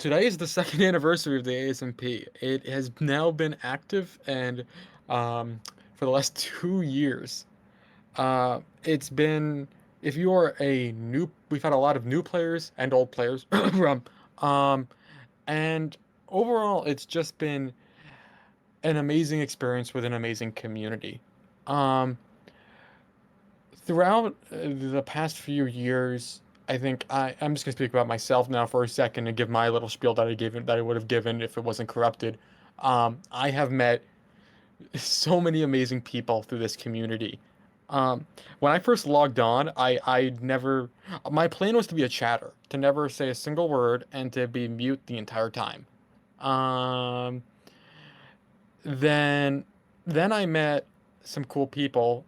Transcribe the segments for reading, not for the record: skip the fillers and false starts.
Today is the second anniversary of the ASMP. It has now been active and um, for the last 2 years. It's been, if you are a new, we've had a lot of new players and old players. um, and overall, it's just been an amazing experience with an amazing community. Um, Throughout the past few years, I think I'm just gonna speak about myself now for a second and give my little spiel that I would have given if it wasn't corrupted. I have met so many amazing people through this community. When I first logged on, I never my plan was to be a chatter, to never say a single word and to be mute the entire time. Um, then then I met some cool people.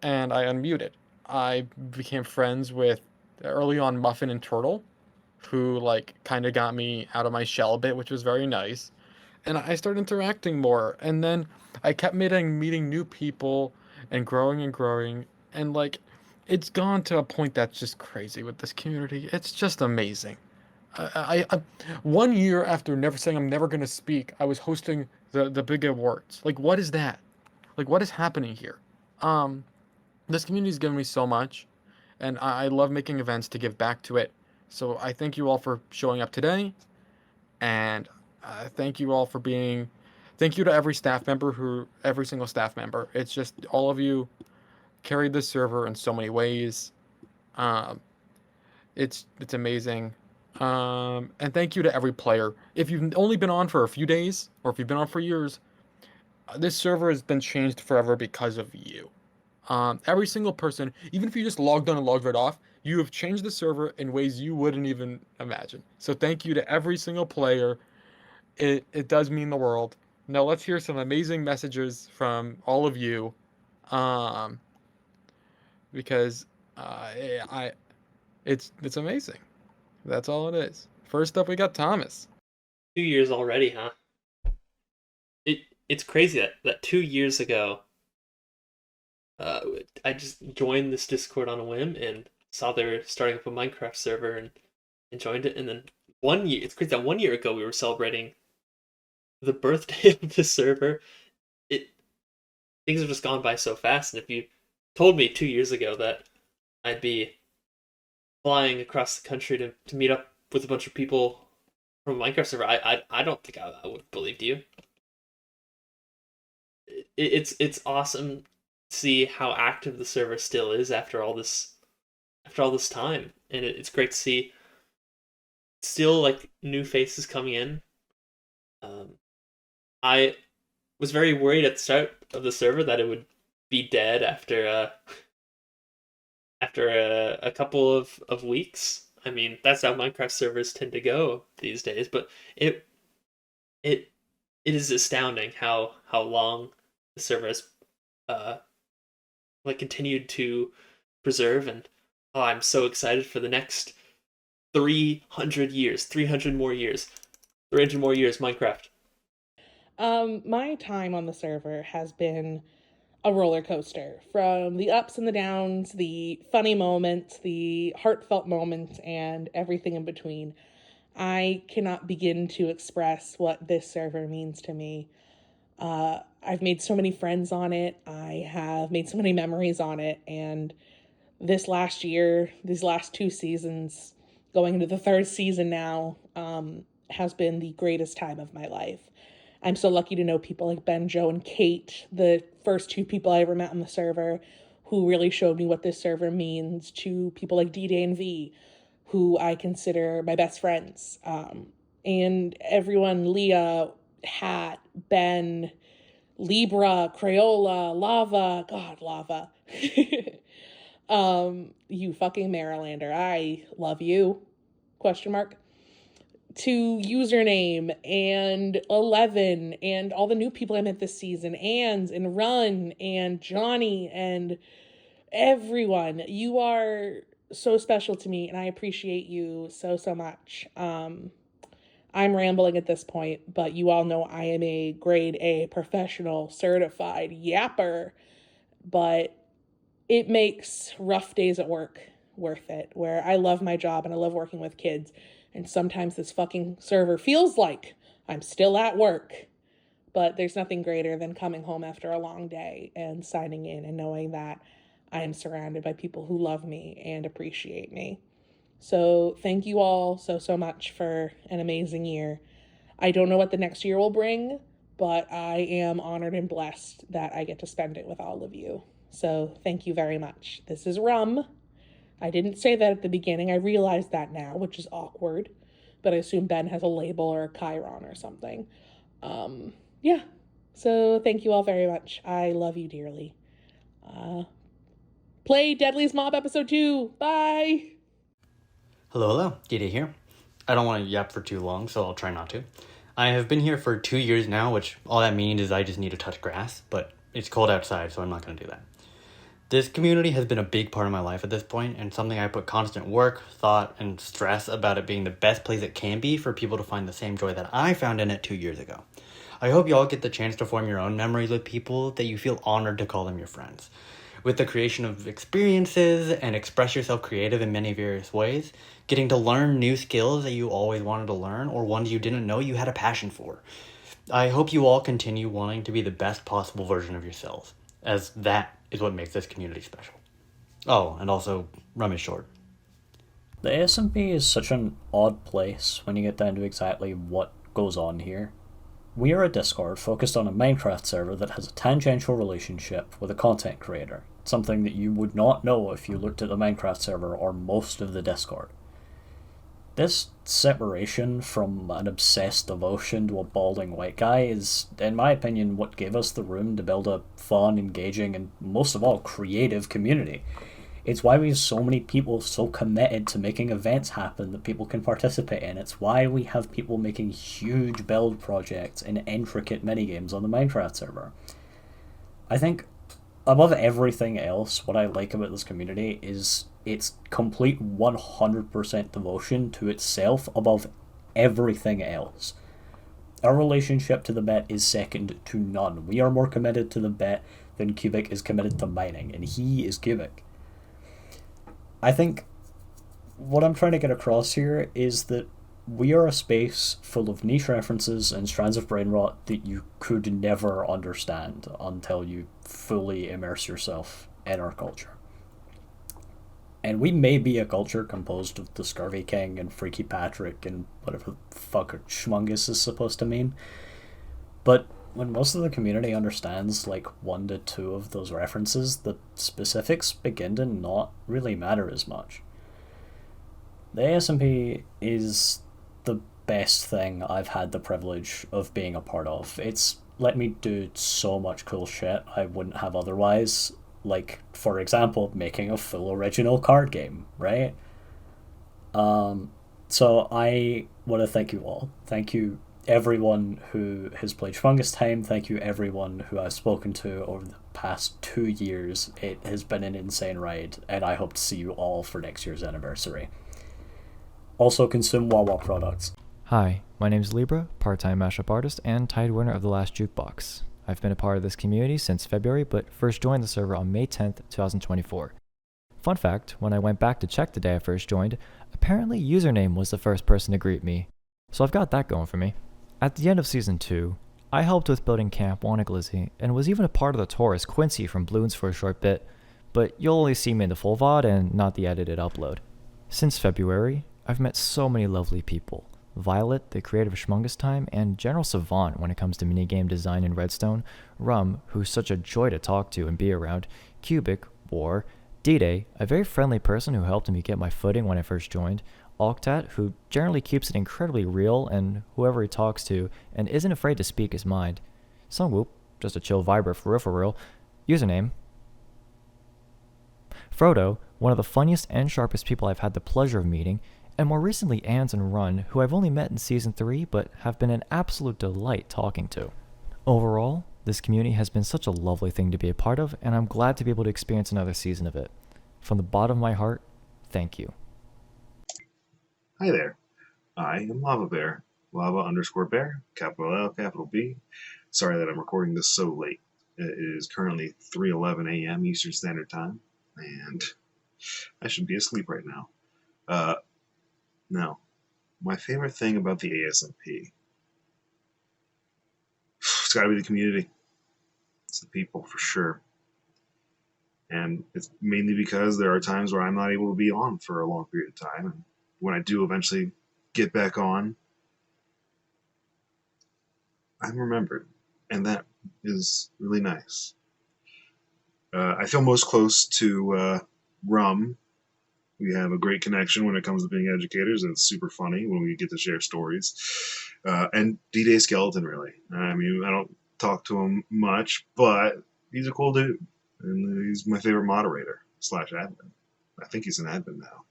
And I unmuted. I became friends with early on Muffin and Turtle, who like kind of got me out of my shell a bit, which was very nice. And I started interacting more, and then I kept meeting new people and growing, and like it's gone to a point that's just crazy with this community. It's just amazing. I 1 year after never saying I'm never gonna speak, I was hosting the big awards. Like, what is that? Like, what is happening here? Um, this community's given me so much, and I love making events to give back to it. So I thank you all for showing up today, and thank you all for being. Thank you to every single staff member. It's just all of you carried this server in so many ways. Um, it's amazing. And thank you to every player. If you've only been on for a few days, or if you've been on for years, this server has been changed forever because of you. Every single person, even if you just logged on and logged right off, you have changed the server in ways you wouldn't even imagine. So thank you to every single player. It does mean the world. Now let's hear some amazing messages from all of you, um, because I it's amazing. That's all it is. First up, we got Thomas. 2 years already, huh? It's crazy that 2 years ago, uh, I just joined this Discord on a whim and saw they were starting up a Minecraft server and joined it. And then 1 year, it's crazy that 1 year ago we were celebrating the birthday of the server. It Things have just gone by so fast. And if you told me 2 years ago that I'd be flying across the country to meet up with a bunch of people from a Minecraft server, I don't think I would have believed you. It's awesome to see how active the server still is after all this time, and it's great to see still like new faces coming in. Um, I was very worried at the start of the server that it would be dead after a couple of weeks. I mean, that's how Minecraft servers tend to go these days, but it it it is astounding how long the server has uh like continued to preserve. And oh, I'm so excited for the next 300 years, 300 more years, 300 more years Minecraft. My time on the server has been a roller coaster from the ups and the downs, the funny moments, the heartfelt moments, and everything in between. I cannot begin to express what this server means to me. I've made so many friends on it, I have made so many memories on it, and this last year, these last 2 seasons, going into the third season now, has been the greatest time of my life. I'm so lucky to know people like Ben, Joe, and Kate, the first two people I ever met on the server, who really showed me what this server means, to people like D Day and V, who I consider my best friends. And everyone, Leah, Hat, Ben, Libra, Crayola, Lava, God, Lava. You fucking Marylander, I love you. Question mark. To username and 11 and all the new people I met this season, Anns and Run and Johnny and everyone. You are so special to me and I appreciate you so much. I'm rambling at this point, but you all know I am a grade A professional certified yapper, but it makes rough days at work worth it, where I love my job and I love working with kids. And sometimes this fucking server feels like I'm still at work. But there's nothing greater than coming home after a long day and signing in and knowing that I am surrounded by people who love me and appreciate me. So thank you all so much for an amazing year. I don't know what the next year will bring, but I am honored and blessed that I get to spend it with all of you. So thank you very much. This is Rum. I didn't say that at the beginning. I realize that now, which is awkward. But I assume Ben has a label or a Chiron or something. Yeah. So thank you all very much. I love you dearly. Play Deadliest Mob episode 2. Bye. Hello, Dita here. I don't want to yap for too long, so I'll try not to. I have been here for 2 years now, which all that means is I just need to touch grass, but it's cold outside, so I'm not going to do that. This community has been a big part of my life at this point, and something I put constant work, thought, and stress about it being the best place it can be for people to find the same joy that I found in it 2 years ago. I hope you all get the chance to form your own memories with people that you feel honored to call them your friends. With the creation of experiences and express yourself creative in many various ways, getting to learn new skills that you always wanted to learn or ones you didn't know you had a passion for. I hope you all continue wanting to be the best possible version of yourselves, as that is what makes this community special. Oh, and also, rum is short. The ASMP is such an odd place when you get down to exactly what goes on here. We are a Discord focused on a Minecraft server that has a tangential relationship with a content creator, something that you would not know if you looked at the Minecraft server or most of the Discord. This separation from an obsessed devotion to a balding white guy is, in my opinion, what gave us the room to build a fun, engaging, and most of all, creative community. It's why we have so many people so committed to making events happen that people can participate in. It's why we have people making huge build projects and intricate minigames on the Minecraft server. I think, above everything else, what I like about this community is its complete 100% devotion to itself above everything else. Our relationship to the bet is second to none. We are more committed to the bet than Cubic is committed to mining, and he is Cubic. I think what I'm trying to get across here is that we are a space full of niche references and strands of brain rot that you could never understand until you fully immerse yourself in our culture. And we may be a culture composed of the Scurvy King and Freaky Patrick and whatever the fuck Schmungus is supposed to mean. But when most of the community understands like 1 to 2 of those references, the specifics begin to not really matter as much. The ASMP is the best thing I've had the privilege of being a part of. It's let me do so much cool shit I wouldn't have otherwise, like, for example, making a full original card game, right? So I want to thank you all. Thank you everyone who has played Fungus Time. Thank you everyone who I've spoken to over the past 2 years. It has been an insane ride, and I hope to see you all for next year's anniversary. Also consume Wawa products. Hi, my name is Libra, part-time mashup artist and tied winner of The Last Jukebox. I've been a part of this community since February, but first joined the server on May 10th, 2024. Fun fact, when I went back to check the day I first joined, apparently username was the first person to greet me. So I've got that going for me. At the end of Season 2, I helped with building Camp Wannaglizzy, and was even a part of the tour as Quincy from Bloons for a short bit, but you'll only see me in the full VOD and not the edited upload. Since February, I've met so many lovely people. Violet, the creator of Schmungus Time, and general savant when it comes to minigame design in Redstone, Rum, who's such a joy to talk to and be around, Cubic, War, D-Day, a very friendly person who helped me get my footing when I first joined, Octat, who generally keeps it incredibly real and whoever he talks to and isn't afraid to speak his mind, Sungwhoop, just a chill viber for real, username, Frodo, one of the funniest and sharpest people I've had the pleasure of meeting, and more recently Ans and Run, who I've only met in Season 3 but have been an absolute delight talking to. Overall, this community has been such a lovely thing to be a part of, and I'm glad to be able to experience another season of it. From the bottom of my heart, thank you. Hi there, I am Lava Bear, Lava_Bear, capital L, capital B. Sorry that I'm recording this so late. It is currently 3:11 a.m. Eastern Standard Time, and I should be asleep right now. No, My favorite thing about the ASMP, it's got to be the community. It's the people for sure. And it's mainly because there are times where I'm not able to be on for a long period of time. And when I do eventually get back on, I'm remembered. And that is really nice. I feel most close to Rum. We have a great connection when it comes to being educators, and it's super funny when we get to share stories. And D-Day Skeleton, really. I mean, I don't talk to him much, but he's a cool dude. And he's my favorite moderator / admin. I think he's an admin now.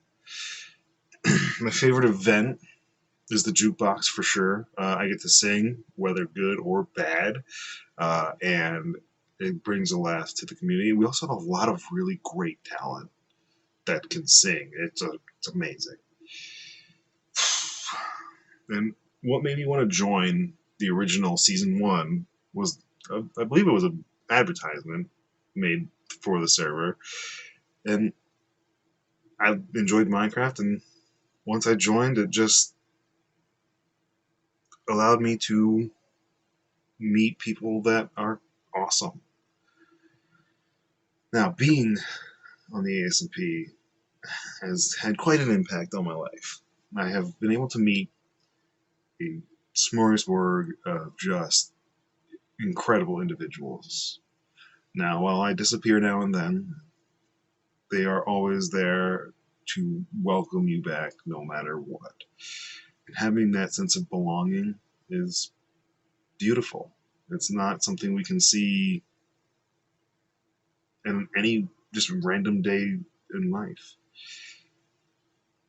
My favorite event is the jukebox for sure. I get to sing, whether good or bad, and it brings a laugh to the community. We also have a lot of really great talent that can sing. It's amazing. And what made me want to join the original season 1 was, I believe it was an advertisement made for the server, and I enjoyed Minecraft, and once I joined, it just allowed me to meet people that are awesome. Now, being on the ASMP has had quite an impact on my life. I have been able to meet a smorgasbord of just incredible individuals. Now, while I disappear now and then, they are always there to welcome you back no matter what. And having that sense of belonging is beautiful. It's not something we can see in any just random day in life.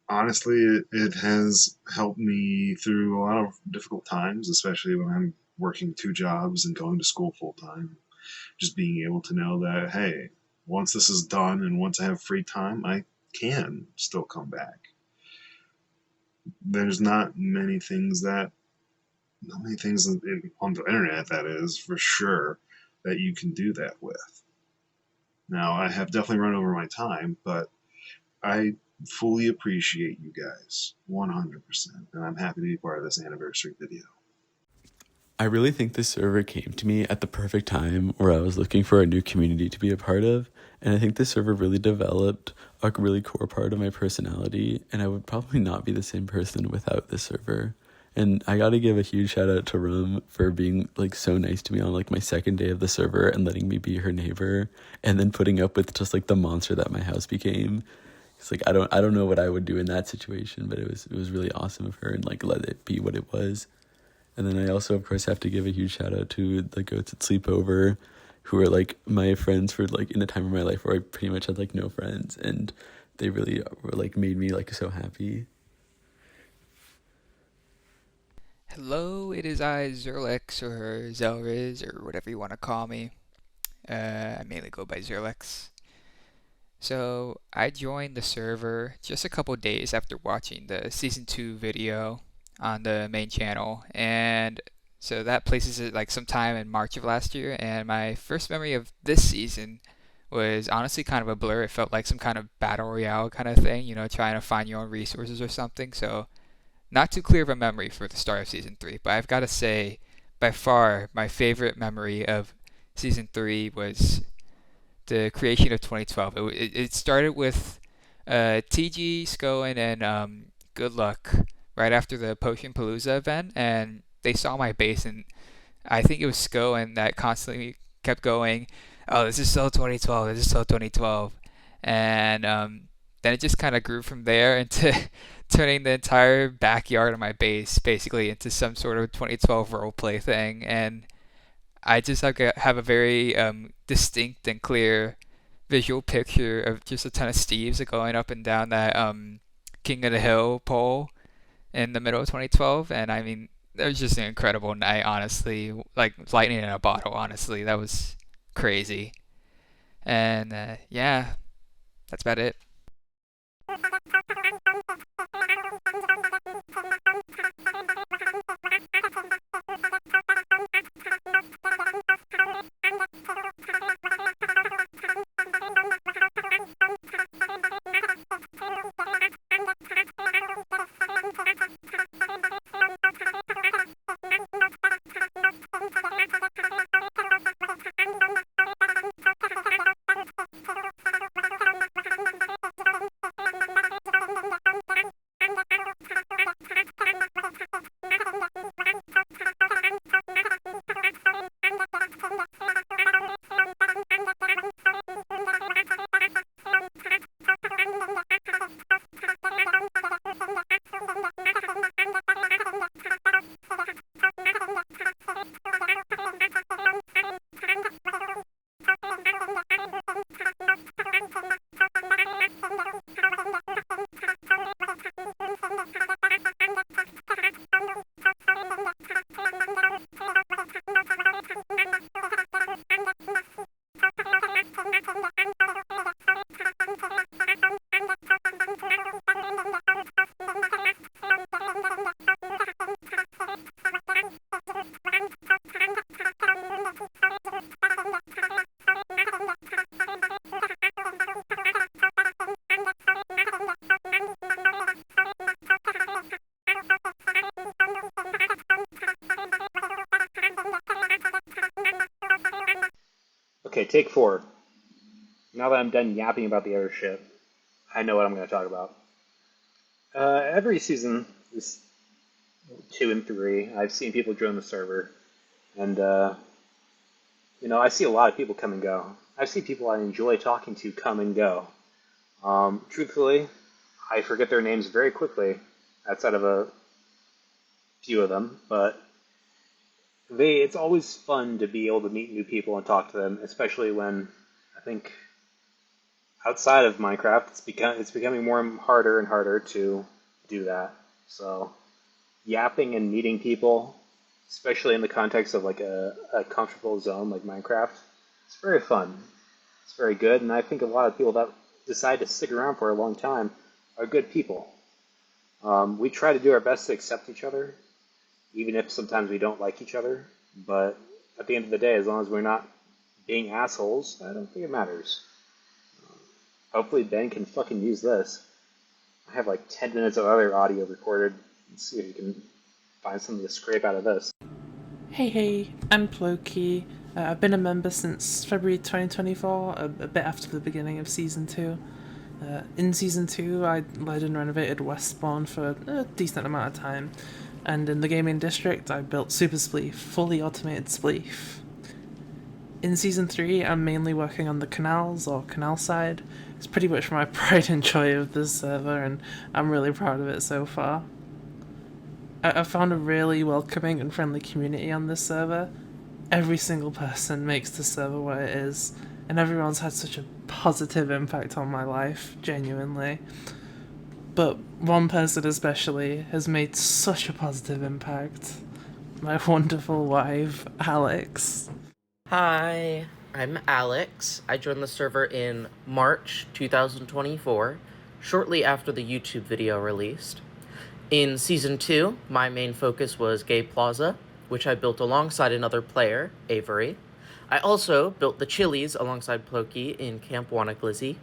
Honestly, it has helped me through a lot of difficult times, especially when I'm working 2 jobs and going to school full time. Just being able to know that, hey, once this is done and once I have free time, I can still come back. There's not many things on the internet, that is, for sure, that you can do that with. Now, I have definitely run over my time, but I fully appreciate you guys 100%, and I'm happy to be part of this anniversary video. I really think this server came to me at the perfect time where I was looking for a new community to be a part of, and I think this server really developed a really core part of my personality, and I would probably not be the same person without this server. And I gotta give a huge shout out to Rum for being like so nice to me on like my second day of the server and letting me be her neighbor, and then putting up with just like the monster that my house became. It's like I don't know what I would do in that situation, but it was really awesome of her and like let it be what it was. And then I also, of course, have to give a huge shout out to the goats at Sleepover, who are like my friends for like in a time of my life where I pretty much had like no friends, and they really were like made me like so happy. Hello, it is I, Zerlex, or Zelriz, or whatever you want to call me. I mainly go by Zerlex. So, I joined the server just a couple days after watching the Season 2 video on the main channel, and so that places it like sometime in March of last year, and my first memory of this season was honestly kind of a blur. It felt like some kind of battle royale kind of thing, trying to find your own resources or something, so not too clear of a memory for the start of season 3, but I've got to say, by far, my favorite memory of season 3 was the creation of 2012. It started with TG, Skoen, and Good Luck right after the Potion Palooza event, and they saw my base, and I think it was Skoen that constantly kept going, oh, this is so 2012, this is so 2012. And then it just kind of grew from there into turning the entire backyard of my base basically into some sort of 2012 roleplay thing. And I just have a very distinct and clear visual picture of just a ton of Steves going up and down that King of the Hill pole in the middle of 2012. And I mean, it was just an incredible night, honestly. Like lightning in a bottle, honestly. That was crazy. And yeah, that's about it. take 4. Now that I'm done yapping about the other shit, I know what I'm going to talk about. Every season, this 2 and 3, I've seen people join the server, and I see a lot of people come and go. I see people I enjoy talking to come and go. Truthfully, I forget their names very quickly, outside of a few of them, but it's always fun to be able to meet new people and talk to them, especially when I think outside of Minecraft it's becoming more harder and harder to do that. So yapping and meeting people, especially in the context of like a comfortable zone like Minecraft, it's very fun. It's very good, and I think a lot of people that decide to stick around for a long time are good people. We try to do our best to accept each other, even if sometimes we don't like each other. But at the end of the day, as long as we're not being assholes, I don't think it matters. Hopefully Ben can fucking use this. I have like 10 minutes of other audio recorded. Let's see if you can find something to scrape out of this. Hey, I'm Ploki. I've been a member since February 2024, a bit after the beginning of Season 2. In Season 2, I led and renovated Westbourne for a decent amount of time, and in the gaming district, I built Super Spleef, fully automated Spleef. In Season 3, I'm mainly working on the canals, or canal side. It's pretty much my pride and joy of this server, and I'm really proud of it so far. I've found a really welcoming and friendly community on this server. Every single person makes the server what it is, and everyone's had such a positive impact on my life, genuinely. But one person especially has made such a positive impact. My wonderful wife, Alex. Hi, I'm Alex. I joined the server in March 2024, shortly after the YouTube video released. In Season 2, my main focus was Gay Plaza, which I built alongside another player, Avery. I also built the Chili's alongside Ploki in Camp Wannaglizzy.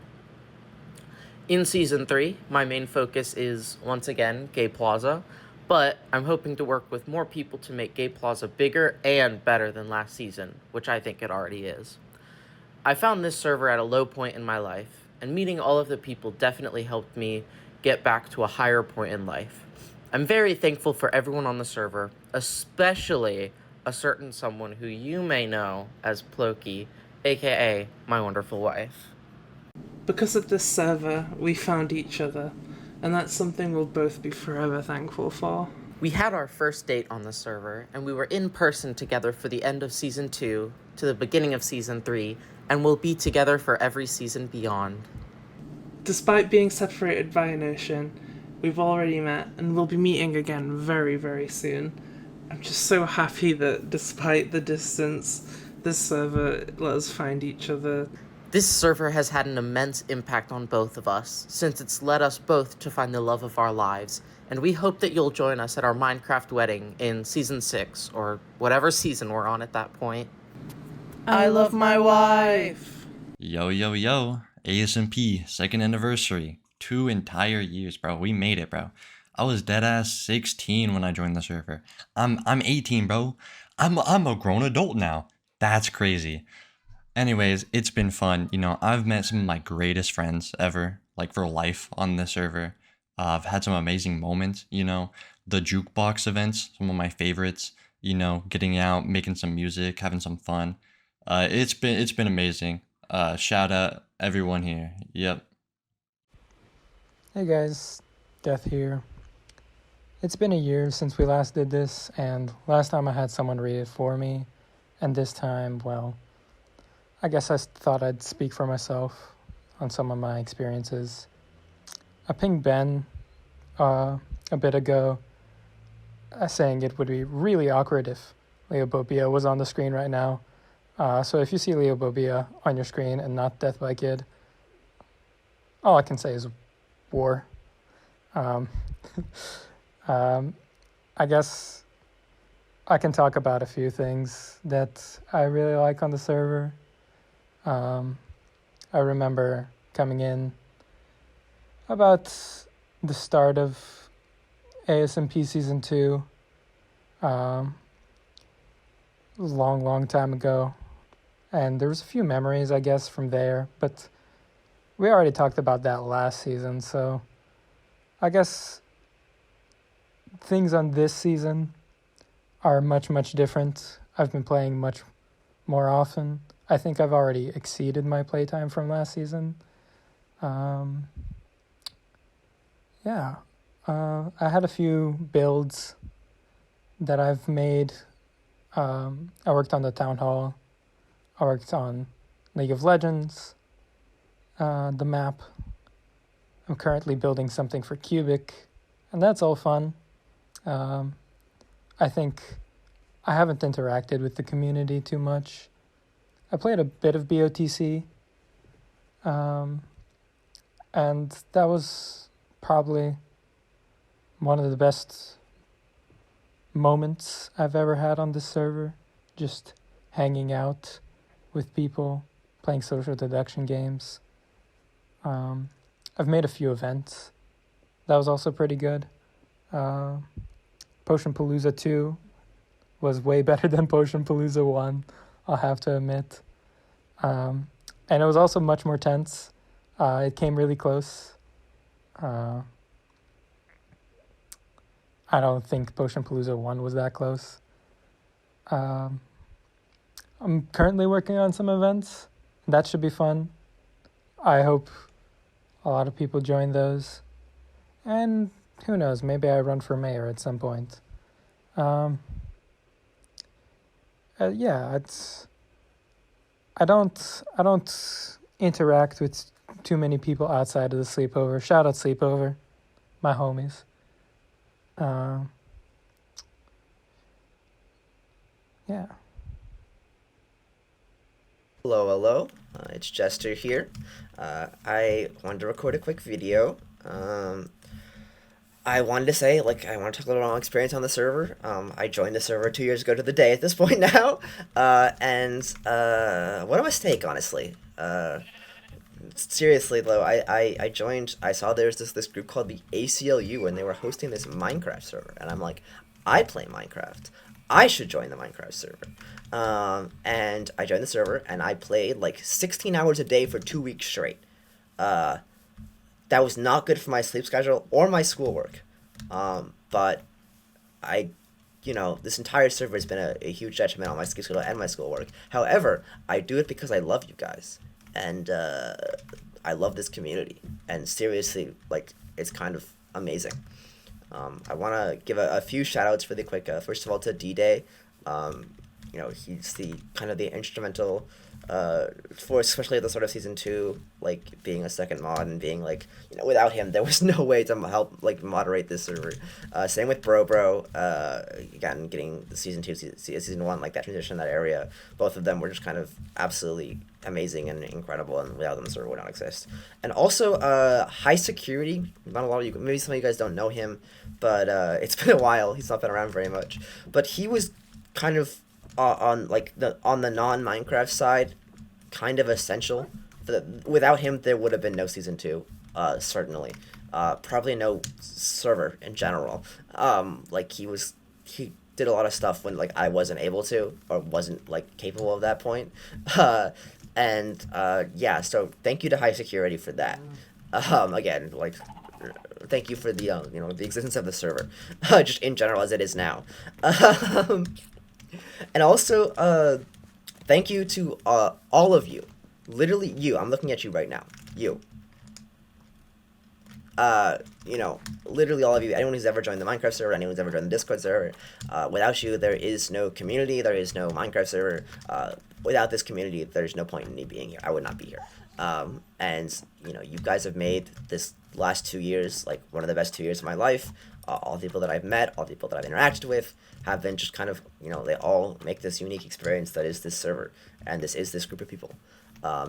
In Season 3, my main focus is, once again, Gay Plaza, but I'm hoping to work with more people to make Gay Plaza bigger and better than last season, which I think it already is. I found this server at a low point in my life, and meeting all of the people definitely helped me get back to a higher point in life. I'm very thankful for everyone on the server, especially a certain someone who you may know as Ploki, aka my wonderful wife. Because of this server, we found each other, and that's something we'll both be forever thankful for. We had our first date on the server, and we were in person together for the end of Season 2 to the beginning of Season 3, and we'll be together for every season beyond. Despite being separated by an ocean, we've already met, and we'll be meeting again very, very soon. I'm just so happy that despite the distance, this server let us find each other. This server has had an immense impact on both of us, since it's led us both to find the love of our lives, and we hope that you'll join us at our Minecraft wedding in Season 6, or whatever season we're on at that point. I love my wife! Yo, ASMP, second anniversary. 2 entire years, bro. We made it, bro. I was deadass 16 when I joined the server. I'm 18, bro. I'm a grown adult now. That's crazy. Anyways, it's been fun. I've met some of my greatest friends ever, like for life on this server. I've had some amazing moments, the jukebox events, some of my favorites, getting out, making some music, having some fun. It's been amazing. Shout out everyone here. Yep. Hey guys, Death here. It's been a year since we last did this, and last time I had someone read it for me, and this time, well, I guess I thought I'd speak for myself on some of my experiences. I pinged Ben a bit ago, saying it would be really awkward if Leo Bobia was on the screen right now. So if you see Leo Bobia on your screen and not Death by Kid, all I can say is war. I guess I can talk about a few things that I really like on the server. I remember coming in about the start of ASMP Season 2. Long time ago. and there was a few memories, I guess, from there, but we already talked about that last season, so I guess things on this season are much, much different. I've been playing much more often. I think I've already exceeded my playtime from last season. Um, yeah, I had a few builds that I've made. I worked on the Town Hall. I worked on League of Legends, the map. I'm currently building something for Cubic, and that's all fun. I think I haven't interacted with the community too much. I played a bit of BOTC, and that was probably one of the best moments I've ever had on this server. Just hanging out with people, playing social deduction games. I've made a few events. That was also pretty good. Potion Palooza 2 was way better than Potion Palooza 1, I'll have to admit. And it was also much more tense. It came really close. I don't think Potion Palooza 1 was that close. I'm currently working on some events. That should be fun. I hope a lot of people join those. And who knows, maybe I run for mayor at some point. Yeah, I don't interact with too many people outside of the sleepover. Shout out sleepover, my homies. Yeah. Hello, hello. It's Jester here. I wanted to record a quick video. I wanted to say, I want to talk a little about my experience on the server. I joined the server 2 years ago to the day at this point now. What a mistake, honestly. Seriously, though, I joined, I saw there was this group called the ACLU, and they were hosting this Minecraft server. And I'm like, I play Minecraft. I should join the Minecraft server. And I joined the server, and I played, 16 hours a day for 2 weeks straight. That was not good for my sleep schedule or my schoolwork. But this entire server has been a huge detriment on my sleep schedule and my schoolwork. However, I do it because I love you guys. And I love this community. And seriously, it's kind of amazing. I want to give a few shout-outs really quick. First of all, to D-Day. He's the instrumental for especially at the start of season 2, being a second mod and being without him there was no way to help moderate this server. Same with Bro. Again, getting the season 2, season 1, that transition, that area. Both of them were just kind of absolutely amazing and incredible, and without them the server would not exist. And also High Security. Not a lot of you, maybe some of you guys don't know him, but it's been a while. He's not been around very much, but he was kind of on the non-Minecraft side, kind of essential. Without him, there would have been no season 2, certainly. Probably no server in general. He did a lot of stuff when I wasn't able to, or wasn't capable of that point. Yeah. So thank you to High Security for that. Again, thank you for the the existence of the server, just in general as it is now. And also, thank you to all of you. Literally you. I'm looking at you right now. You. Literally all of you. Anyone who's ever joined the Minecraft server, anyone who's ever joined the Discord server. Without you, there is no community. There is no Minecraft server. Without this community, there's no point in me being here. I would not be here. You guys have made this last 2 years one of the best 2 years of my life. All the people that I've met, all the people that I've interacted with, have been just kind of, they all make this unique experience that is this server, and this is this group of people.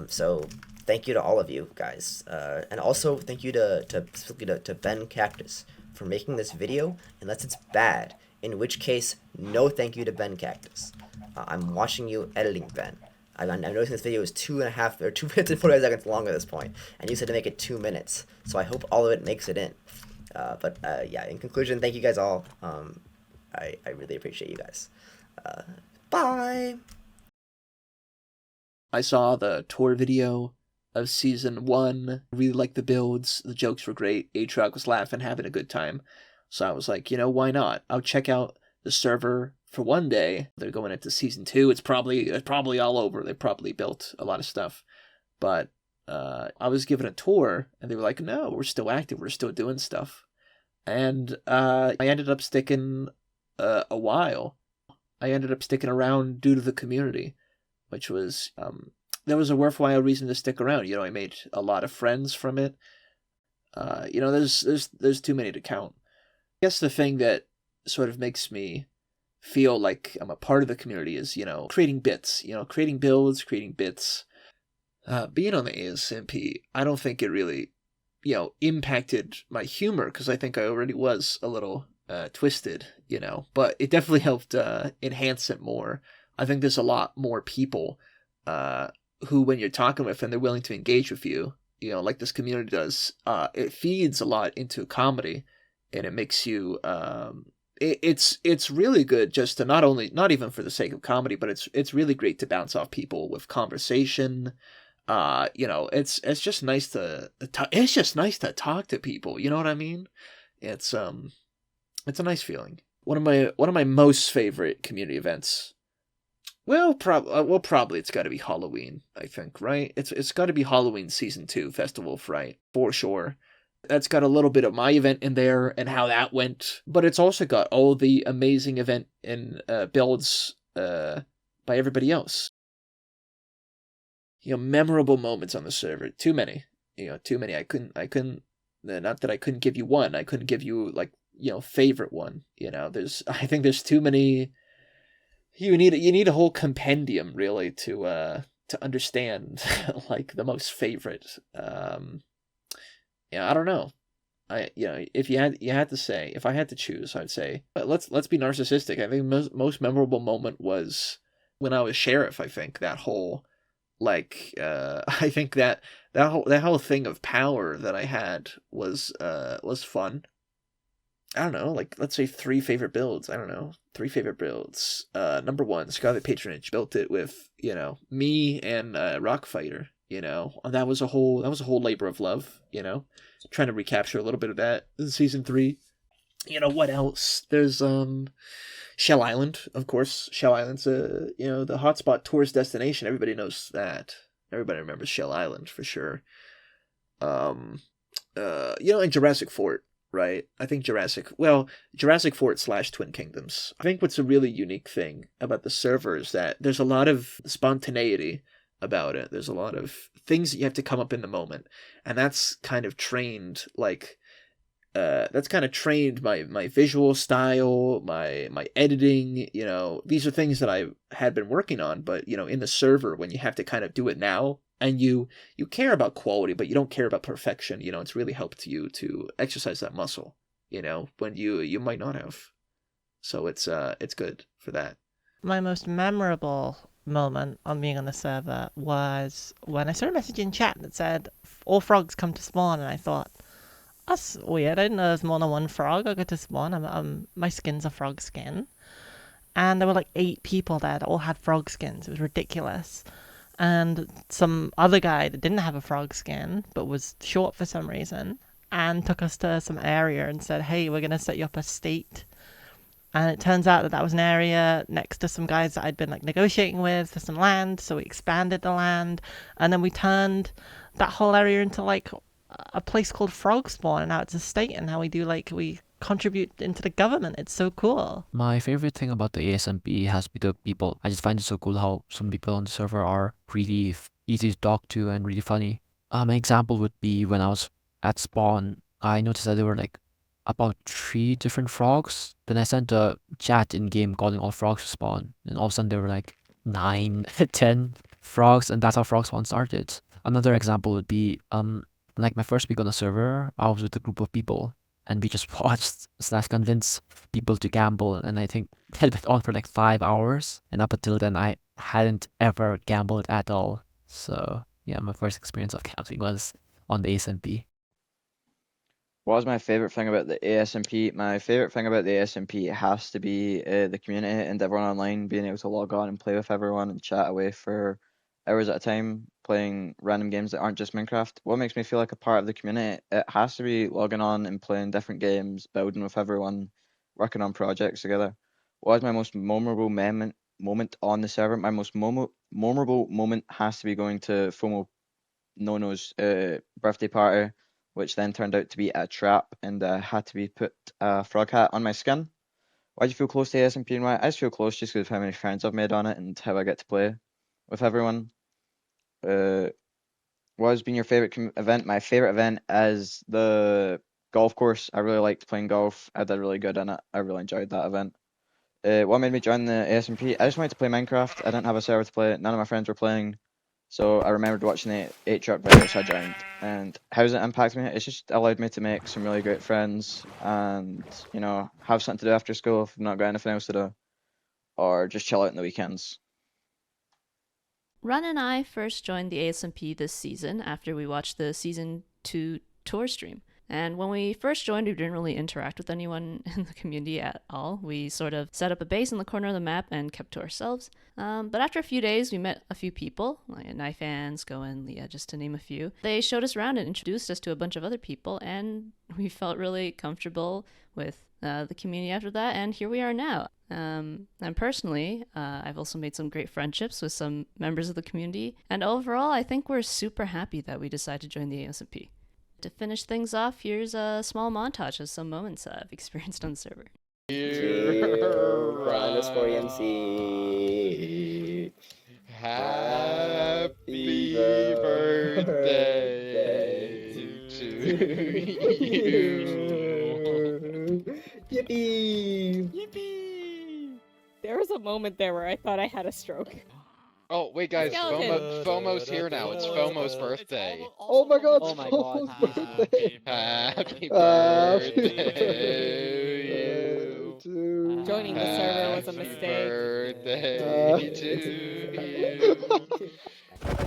So thank you to all of you guys, and also thank you specifically to Ben Cactus for making this video, unless it's bad, in which case, no thank you to Ben Cactus. I'm watching you editing, Ben. I'm noticing this video is 2 minutes and 45 seconds long at this point, and you said to make it 2 minutes, so I hope all of it makes it in. Yeah, in conclusion, thank you guys all. I really appreciate you guys. Bye! I saw the tour video of season 1. Really liked the builds. The jokes were great. Aatrox was laughing, having a good time. So I was like, why not? I'll check out the server for one day. They're going into season 2. It's probably all over. They probably built a lot of stuff. But I was given a tour, and they were like, no, we're still active. We're still doing stuff. And I ended up sticking a while. I ended up sticking around due to the community, which was there was a worthwhile reason to stick around. I made a lot of friends from it. There's too many to count. I guess the thing that sort of makes me feel like I'm a part of the community is, creating bits, creating builds, creating bits. Being on the ASMP, I don't think it really, impacted my humor, because I think I already was a little twisted, but it definitely helped enhance it more. I think there's a lot more people who, when you're talking with and they're willing to engage with you, like this community does, it feeds a lot into comedy, and it makes you it's really good just to not even for the sake of comedy, but it's really great to bounce off people with conversation. It's just nice to talk to people. You know what I mean? It's a nice feeling. One of my most favorite community events. Well, probably it's got to be Halloween. I think, right? It's got to be Halloween season 2 Festival of Fright for sure. That's got a little bit of my event in there and how that went, but it's also got all the amazing event and builds by everybody else. Memorable moments on the server. Too many. Too many. I couldn't. Not that I couldn't give you one. I couldn't give you favorite one. I think there's too many. You need a whole compendium really to understand like the most favorite. I don't know. If you had to say, if I had to choose, I'd say let's be narcissistic. I think most memorable moment was when I was sheriff. I think that whole I think that whole thing of power that I had was fun. I don't know, let's say 3 favorite builds. I don't know, 3 favorite builds. Number 1, Scarlet Patronage. Built it with me and Rock Fighter. That was a whole labor of love. Trying to recapture a little bit of that in season 3. What else? There's Shell Island, of course. Shell Island's the hotspot tourist destination. Everybody knows that. Everybody remembers Shell Island for sure. And Jurassic Fort, right? I think Jurassic Fort / Twin Kingdoms. I think what's a really unique thing about the server is that there's a lot of spontaneity about it. There's a lot of things that you have to come up in the moment, and that's kind of trained my visual style, my editing. These are things that I had been working on, but in the server, when you have to kind of do it now, and you care about quality, but you don't care about perfection, it's really helped you to exercise that muscle, when you might not have. So it's good for that. My most memorable moment on being on the server was when I saw a message in chat that said all frogs come to spawn, and I thought, that's weird. I didn't know there's more than one frog I got to spawn. My skin's a frog skin. And there were 8 people there that all had frog skins. It was ridiculous. And some other guy that didn't have a frog skin, but was short for some reason, and took us to some area and said, hey, we're going to set you up a state. And it turns out that was an area next to some guys that I'd been negotiating with for some land. So we expanded the land. And then we turned that whole area into a place called Frog Spawn, and now it's a state, and now we contribute into the government. It's so cool. My favorite thing about the ASMP has been the people. I just find it so cool how some people on the server are really easy to talk to and really funny. An example would be when I was at spawn, I noticed that there were about 3 different frogs. Then I sent a chat in game calling all frogs to spawn, and all of a sudden there were 9, 10 frogs, and that's how Frog Spawn started. Another example would be my first week on the server, I was with a group of people, and we just watched / convinced people to gamble, and I think it went on for 5 hours, and up until then I hadn't ever gambled at all. So yeah, my first experience of gambling was on the ASMP. What was my favorite thing about the ASMP? My favorite thing about the ASMP has to be the community and everyone online being able to log on and play with everyone and chat away for hours at a time playing random games that aren't just Minecraft. What makes me feel like a part of the community? It has to be logging on and playing different games, building with everyone, working on projects together. What is my most memorable moment on the server? My most memorable moment has to be going to FOMO Nono's birthday party, which then turned out to be a trap, and had to be put a frog hat on my skin. Why do you feel close to ASMP and why? I just feel close just because of how many friends I've made on it and how I get to play with everyone. What has been your favorite event? My favorite event is the golf course. I really liked playing golf. I did really good in it. I really enjoyed that event. What made me join the ASMP? I just wanted to play Minecraft. I didn't have a server to play it. None of my friends were playing. So I remembered watching the 8-Truck videos, so I joined. And how's it impacted me? It's just allowed me to make some really great friends and, you know, have something to do after school if I've not got anything else to do. Or just chill out on the weekends. Ron and I first joined the ASMP this season after we watched the season 2 tour stream. And when we first joined, we didn't really interact with anyone in the community at all. We sort of set up a base in the corner of the map and kept to ourselves. But after a few days, we met a few people, like Knife Hands, Goen, Leah, just to name a few. They showed us around and introduced us to a bunch of other people, and we felt really comfortable with the community after that, and here we are now. And personally, I've also made some great friendships with some members of the community, and overall, I think we're super happy that we decided to join the ASMP. To finish things off, here's a small montage of some moments I've experienced on the server. MC. Happy birthday to you. Yippee! Yippee! There was a moment there where I thought I had a stroke. Oh, wait, guys, Skeleton. FOMO's here now. It's FOMO's birthday. Oh my god, Oh my FOMO's god. birthday! Happy Happy birthday to you. Joining the server was a mistake. Birthday to you.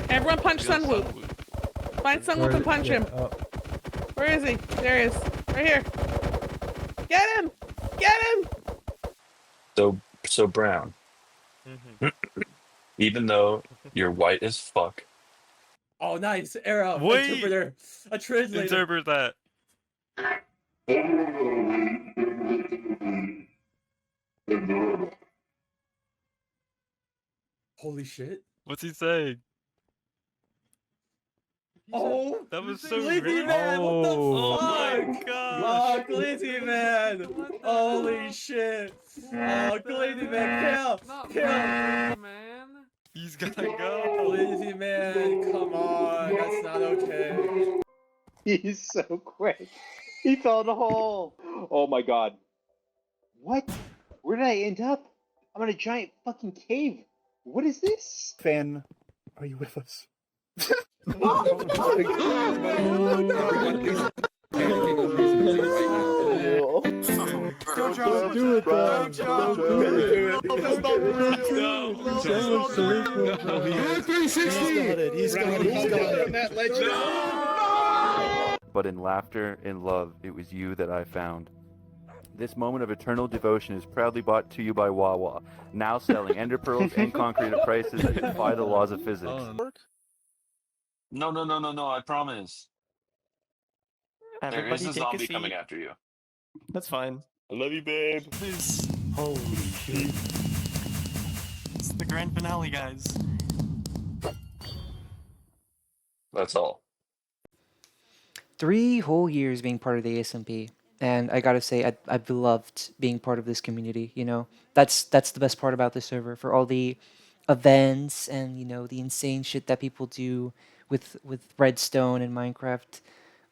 Everyone punch Sunwoo. Find Sunwoo and punch him. Where is he? There he is. Right here. Get him! Get him! So Brown, even though you're white as fuck. Oh, nice. Arrow. Wait. Interpreter. A translator. Interpret that. Holy shit. What's he saying? Oh, that was so Glizzy great. Man, what the Oh fuck? my gosh. Oh, Glizzy Man. Holy shit. Oh, Glizzy Man, kill. He's gotta go. Glizzy Man, come on. That's not okay. He's so quick. He fell in the hole. Oh my god. What? Where did I end up? I'm in a giant fucking cave. What is this? Fan, are you with us? Don't do it, bro. Don't do it. He's got it. But in laughter and love, it was you that I found. This moment of eternal devotion is proudly brought to you by Wawa, now selling ender pearls and concrete at prices that defy the laws of physics. No, I promise. There is a zombie coming after you. That's fine. I love you, babe. Holy shit. It's the grand finale, guys. That's all. 3 whole years being part of the ASMP, and I gotta say, I've loved being part of this community. You know, that's the best part about this server. For all the events and the insane shit that people do with Redstone and Minecraft,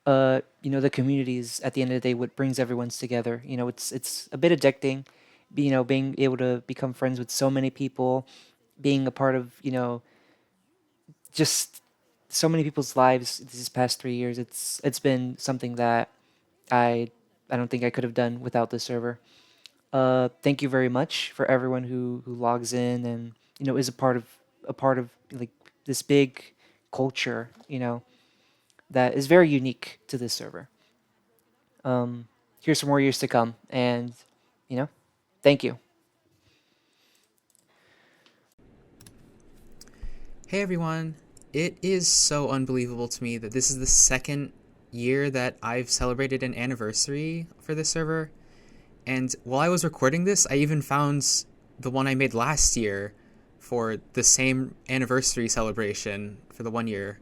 the community is at the end of the day what brings everyone together. It's a bit addicting, being able to become friends with so many people, being a part of just so many people's lives these past 3 years. It's been something that I don't think I could have done without this server. Thank you very much for everyone who logs in and is a part of like this big culture that is very unique to this server. Here's some more years to come, and thank you. Hey everyone! It is so unbelievable to me that this is the second year that I've celebrated an anniversary for this server. And while I was recording this, I even found the one I made last year for the same anniversary celebration for the 1 year.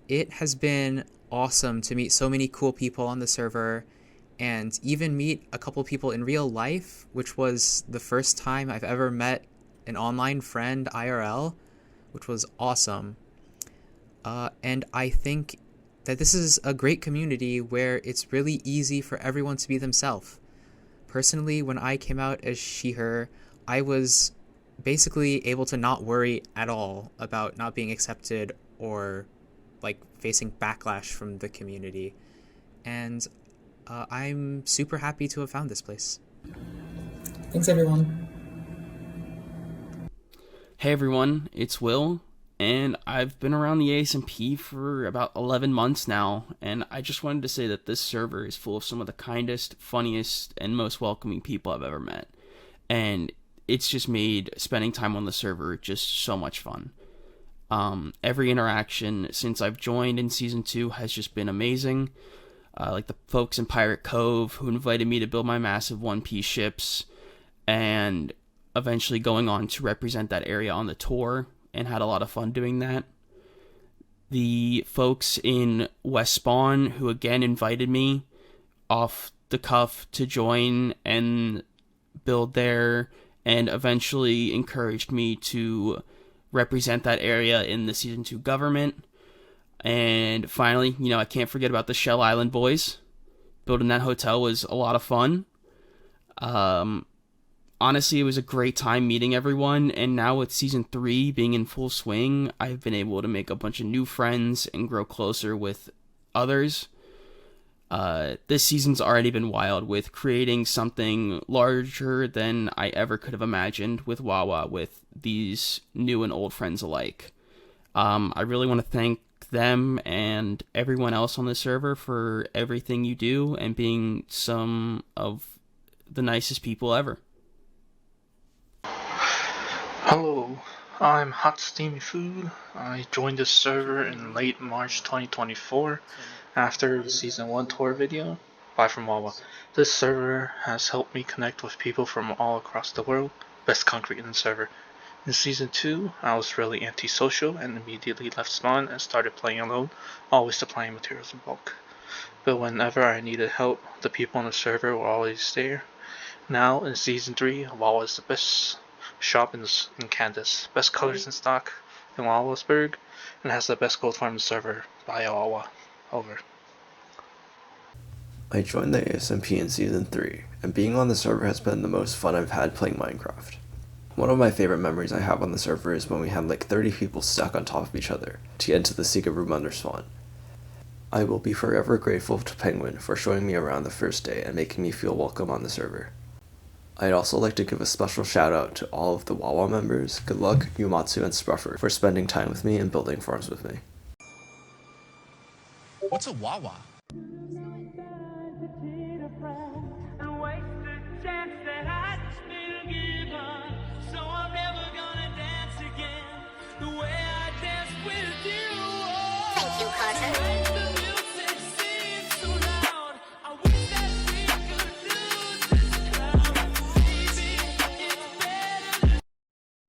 It has been awesome to meet so many cool people on the server and even meet a couple people in real life, which was the first time I've ever met an online friend IRL, which was awesome. And I think that this is a great community where it's really easy for everyone to be themselves. Personally, when I came out as she, her, I was basically able to not worry at all about not being accepted or like facing backlash from the community. And I'm super happy to have found this place. Thanks, everyone. Hey everyone, it's Will, and I've been around the ASMP for about 11 months now, and I just wanted to say that this server is full of some of the kindest, funniest, and most welcoming people I've ever met. And it's just made spending time on the server just so much fun. Every interaction since I've joined in Season 2 has just been amazing. Like the folks in Pirate Cove who invited me to build my massive One Piece ships, and eventually going on to represent that area on the tour, and had a lot of fun doing that. The folks in West Spawn who again invited me off the cuff to join and build there, and eventually encouraged me to represent that area in the Season 2 government. And finally, I can't forget about the Shell Island boys. Building that hotel was a lot of fun. Honestly, it was a great time meeting everyone, and now with Season 3 being in full swing, I've been able to make a bunch of new friends and grow closer with others. This season's already been wild with creating something larger than I ever could have imagined with Wawa, with these new and old friends alike. I really want to thank them and everyone else on the server for everything you do and being some of the nicest people ever. Hello, I'm Hot Steamy Food. I joined this server in late March 2024 after the Season 1 tour video. Bye from Wawa. This server has helped me connect with people from all across the world. Best concrete in the server. In Season 2, I was really antisocial and immediately left spawn and started playing alone, always supplying materials in bulk. But whenever I needed help, the people on the server were always there. Now, in Season 3, Wawa is the best shop in Candace, best colors in stock in Wawasburg, and has the best gold farm server by Wawa. Over. I joined the ASMP in Season 3, and being on the server has been the most fun I've had playing Minecraft. One of my favorite memories I have on the server is when we had like 30 people stuck on top of each other to get into the secret room under spawn. I will be forever grateful to Penguin for showing me around the first day and making me feel welcome on the server. I'd also like to give a special shout out to all of the Wawa members, Good Luck, Yumatsu, and Spruffer for spending time with me and building farms with me. What's a Wawa? Thank you, Carter.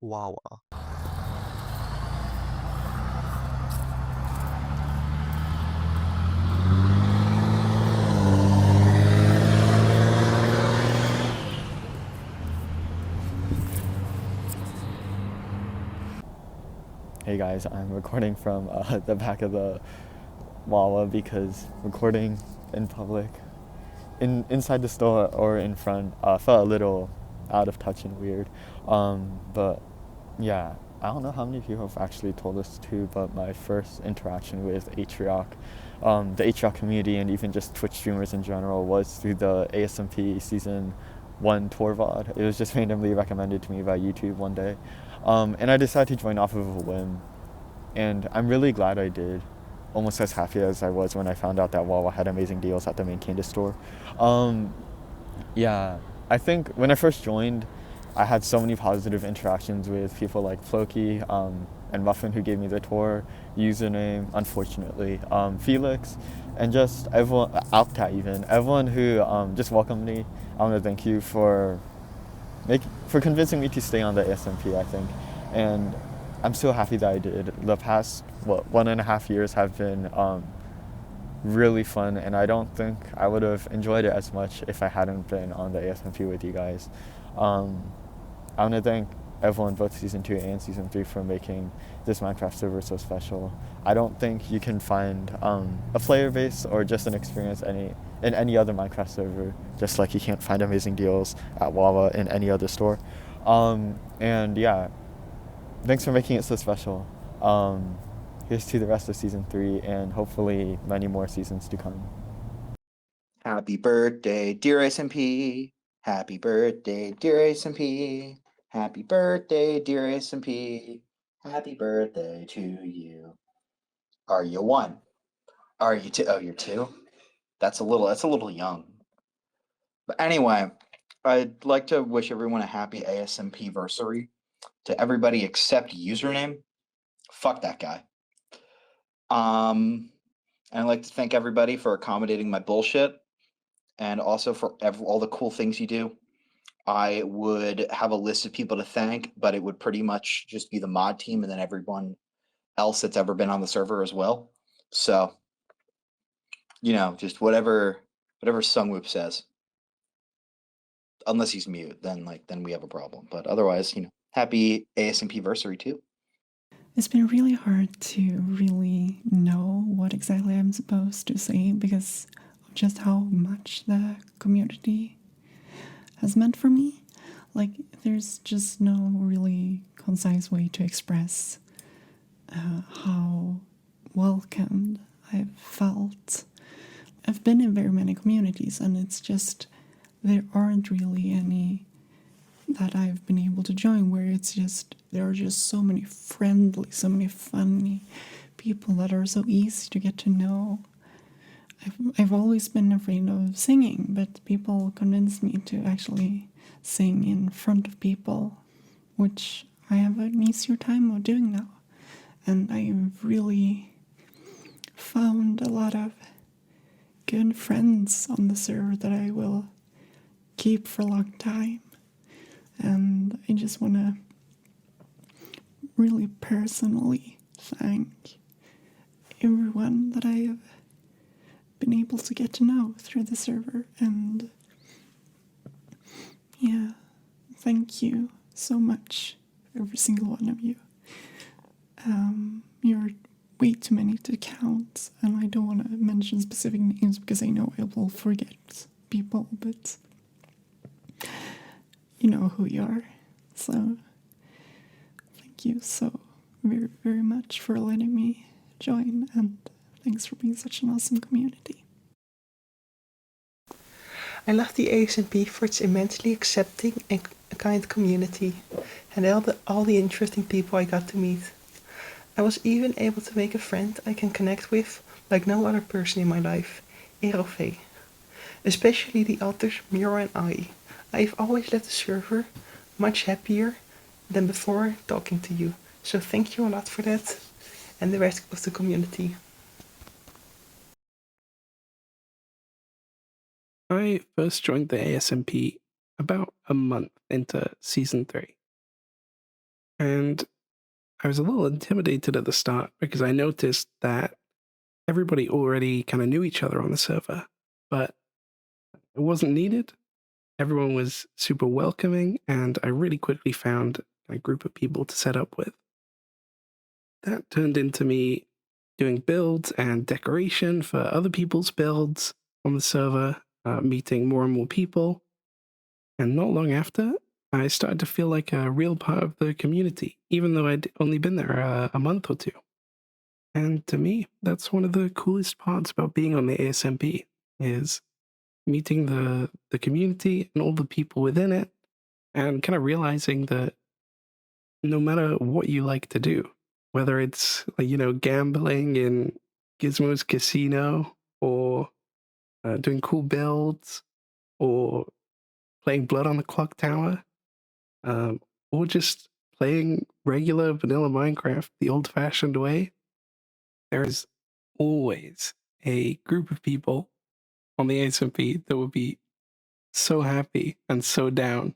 Wawa. Hey guys, I'm recording from the back of the Wawa because recording in public, inside the store or in front, felt a little out of touch and weird. But yeah, I don't know how many people have actually told us to, but my first interaction with Atrioc, the Atrioc community, and even just Twitch streamers in general was through the ASMP Season 1 tour VOD. It was just randomly recommended to me by YouTube one day. And I decided to join off of a whim. And I'm really glad I did. Almost as happy as I was when I found out that Wawa had amazing deals at the main Candace store. Yeah, I think when I first joined, I had so many positive interactions with people like Floki and Muffin, who gave me the tour username, unfortunately, Felix, and just everyone, Alpta even, everyone who just welcomed me. I want to thank you for convincing me to stay on the ASMP, I think. And I'm so happy that I did. The past, 1.5 years have been really fun, and I don't think I would have enjoyed it as much if I hadn't been on the ASMP with you guys. I want to thank everyone, both Season 2 and Season 3, for making this Minecraft server so special. I don't think you can find a player base or just an experience in any other Minecraft server, just like you can't find amazing deals at Wawa in any other store. And yeah, thanks for making it so special. Here's to the rest of Season 3 and hopefully many more seasons to come. Happy birthday, dear ASMP. Happy birthday, dear ASMP. Happy birthday, dear ASMP. Happy birthday to you. Are you one? Are you two? Oh, you're two? That's a little young. But anyway, I'd like to wish everyone a happy ASMP versary. To everybody except username, fuck that guy. And I'd like to thank everybody for accommodating my bullshit and also for all the cool things you do. I would have a list of people to thank, but it would pretty much just be the mod team and then everyone else that's ever been on the server as well. So, just whatever Sungwhoop says. Unless he's mute, then we have a problem. But otherwise, happy ASMP versary too. It's been really hard to really know what exactly I'm supposed to say because of just how much the community has meant for me. Like, there's just no really concise way to express how welcomed I've felt. I've been in very many communities, and it's just there aren't really any that I've been able to join where it's just there are just so many friendly, so many funny people that are so easy to get to know. I've always been afraid of singing, but people convinced me to actually sing in front of people, which I have an easier time of doing now. And I've really found a lot of good friends on the server that I will keep for a long time. And I just want to really personally thank everyone that I have been able to get to know through the server. And yeah, thank you so much, every single one of you. You're way too many to count, and I don't want to mention specific names because I know I will forget people, but you know who you are. So thank you so very, very much for letting me join, and thanks for being such an awesome community. I love the ASMP for its immensely accepting and kind community, and all the interesting people I got to meet. I was even able to make a friend I can connect with like no other person in my life, Erove. Especially the authors Mira and I. I've always left the server much happier than before talking to you. So thank you a lot for that, and the rest of the community. I first joined the ASMP about a month into Season 3. And I was a little intimidated at the start because I noticed that everybody already kind of knew each other on the server, but it wasn't needed. Everyone was super welcoming, and I really quickly found a group of people to set up with. That turned into me doing builds and decoration for other people's builds on the server, meeting more and more people. And not long after, I started to feel like a real part of the community, even though I'd only been there a month or two. And to me, that's one of the coolest parts about being on the ASMP, is meeting the community and all the people within it, and kind of realizing that no matter what you like to do, whether it's, gambling in Gizmo's casino, or doing cool builds, or playing Blood on the Clock Tower, or just playing regular vanilla Minecraft the old-fashioned way, there is always a group of people on the ASMP that would be so happy and so down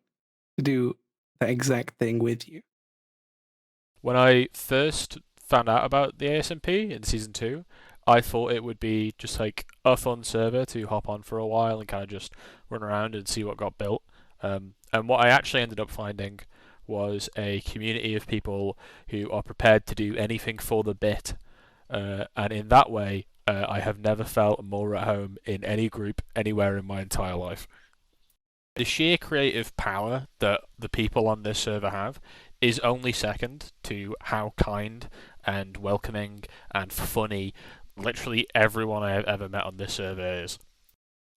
to do the exact thing with you. When I first found out about the ASMP in Season 2, I thought it would be just like a fun server to hop on for a while and kind of just run around and see what got built. And what I actually ended up finding was a community of people who are prepared to do anything for the bit. And in that way, I have never felt more at home in any group anywhere in my entire life. The sheer creative power that the people on this server have is only second to how kind and welcoming and funny literally everyone I have ever met on this server is.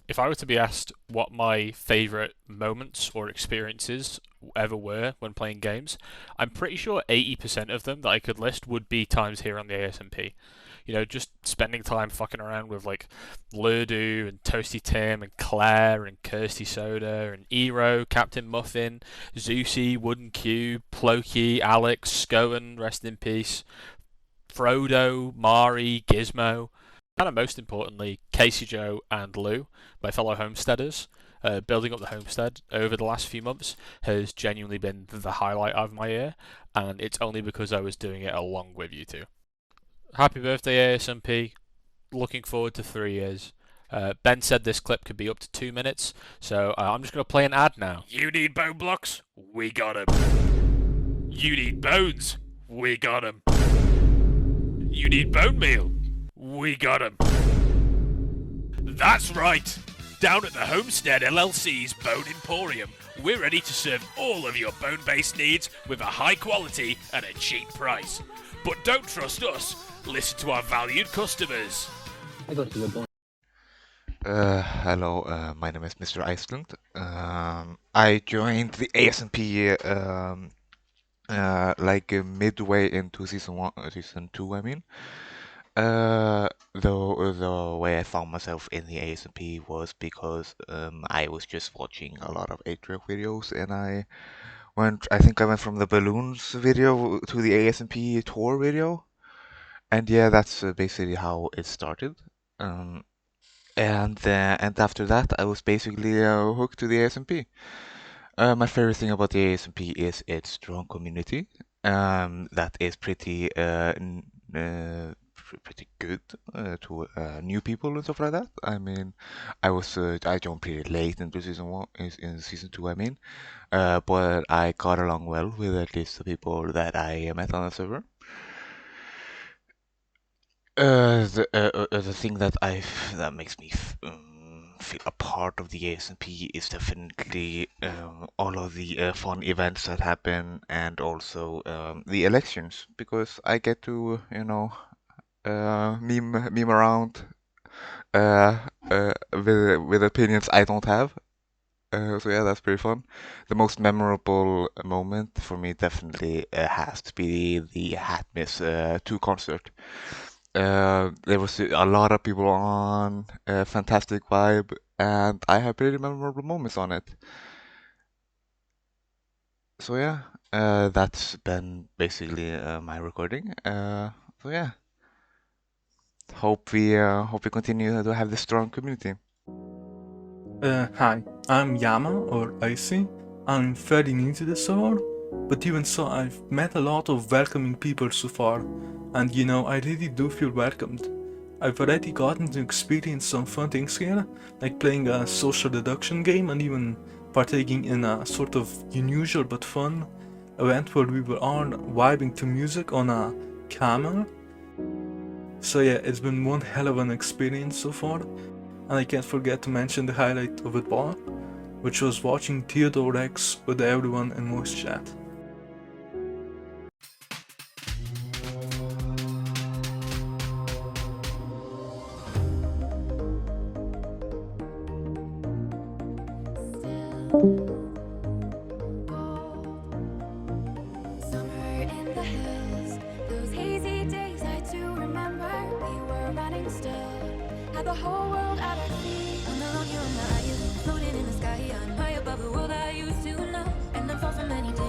If I were to be asked what my favourite moments or experiences ever were when playing games, I'm pretty sure 80% of them that I could list would be times here on the ASMP. You know, just spending time fucking around with like Lurdu and Toasty Tim and Claire and Kirsty Soda and Eero, Captain Muffin, Zeusy, Wooden Cube, Ploki, Alex, Scowen, rest in peace, Frodo, Mari, Gizmo, and most importantly, Casey Joe and Lou, my fellow homesteaders. Building up the homestead over the last few months has genuinely been the highlight of my year, and it's only because I was doing it along with you two. Happy birthday, ASMP. Looking forward to 3 years. Ben said this clip could be up to 2 minutes, so I'm just going to play an ad now. You need bone blocks? We got 'em. You need bones? We got 'em. You need bone meal? We got 'em. That's right! Down at the Homestead LLC's Bone Emporium, we're ready to serve all of your bone-based needs with a high quality and a cheap price. But don't trust us, listen to our valued customers. Hello, my name is Mr. Iceland. I joined the ASMP midway into season 2, I mean. The way I found myself in the ASMP was because I was just watching a lot of Atrium videos, and I think I went from the balloons video to the ASMP tour video, and yeah, that's basically how it started. And after that, I was basically hooked to the ASMP. My favorite thing about the ASMP is its strong community. That is pretty good to new people and stuff like that. I mean, I jumped pretty late into season 1, in season 2. I mean, but I got along well with at least the people that I met on the server. The thing that makes me feel a part of the ASMP is definitely all of the fun events that happen, and also the elections, because I get to, meme around with opinions I don't have. So yeah, that's pretty fun. The most memorable moment for me definitely has to be the Hat Miss 2 concert. There was a lot of people on, fantastic vibe, and I have pretty memorable moments on it. So yeah, that's been basically my recording. So yeah, hope we continue to have this strong community. Hi, I'm Yama, or Icy. I'm fairly new to the server, but even so, I've met a lot of welcoming people so far, and I really do feel welcomed. I've already gotten to experience some fun things here, like playing a social deduction game and even partaking in a sort of unusual but fun event where we were all vibing to music on a camel. So yeah, it's been one hell of an experience so far, and I can't forget to mention the highlight of it all, which was watching Theodore Rex with everyone in voice chat. Somewhere in the hills, those hazy days I do remember. We were running still, had the whole world at our feet. I'm no longer on my youth, floating in the sky. I'm high above the world I used to know, and I'm far from any day.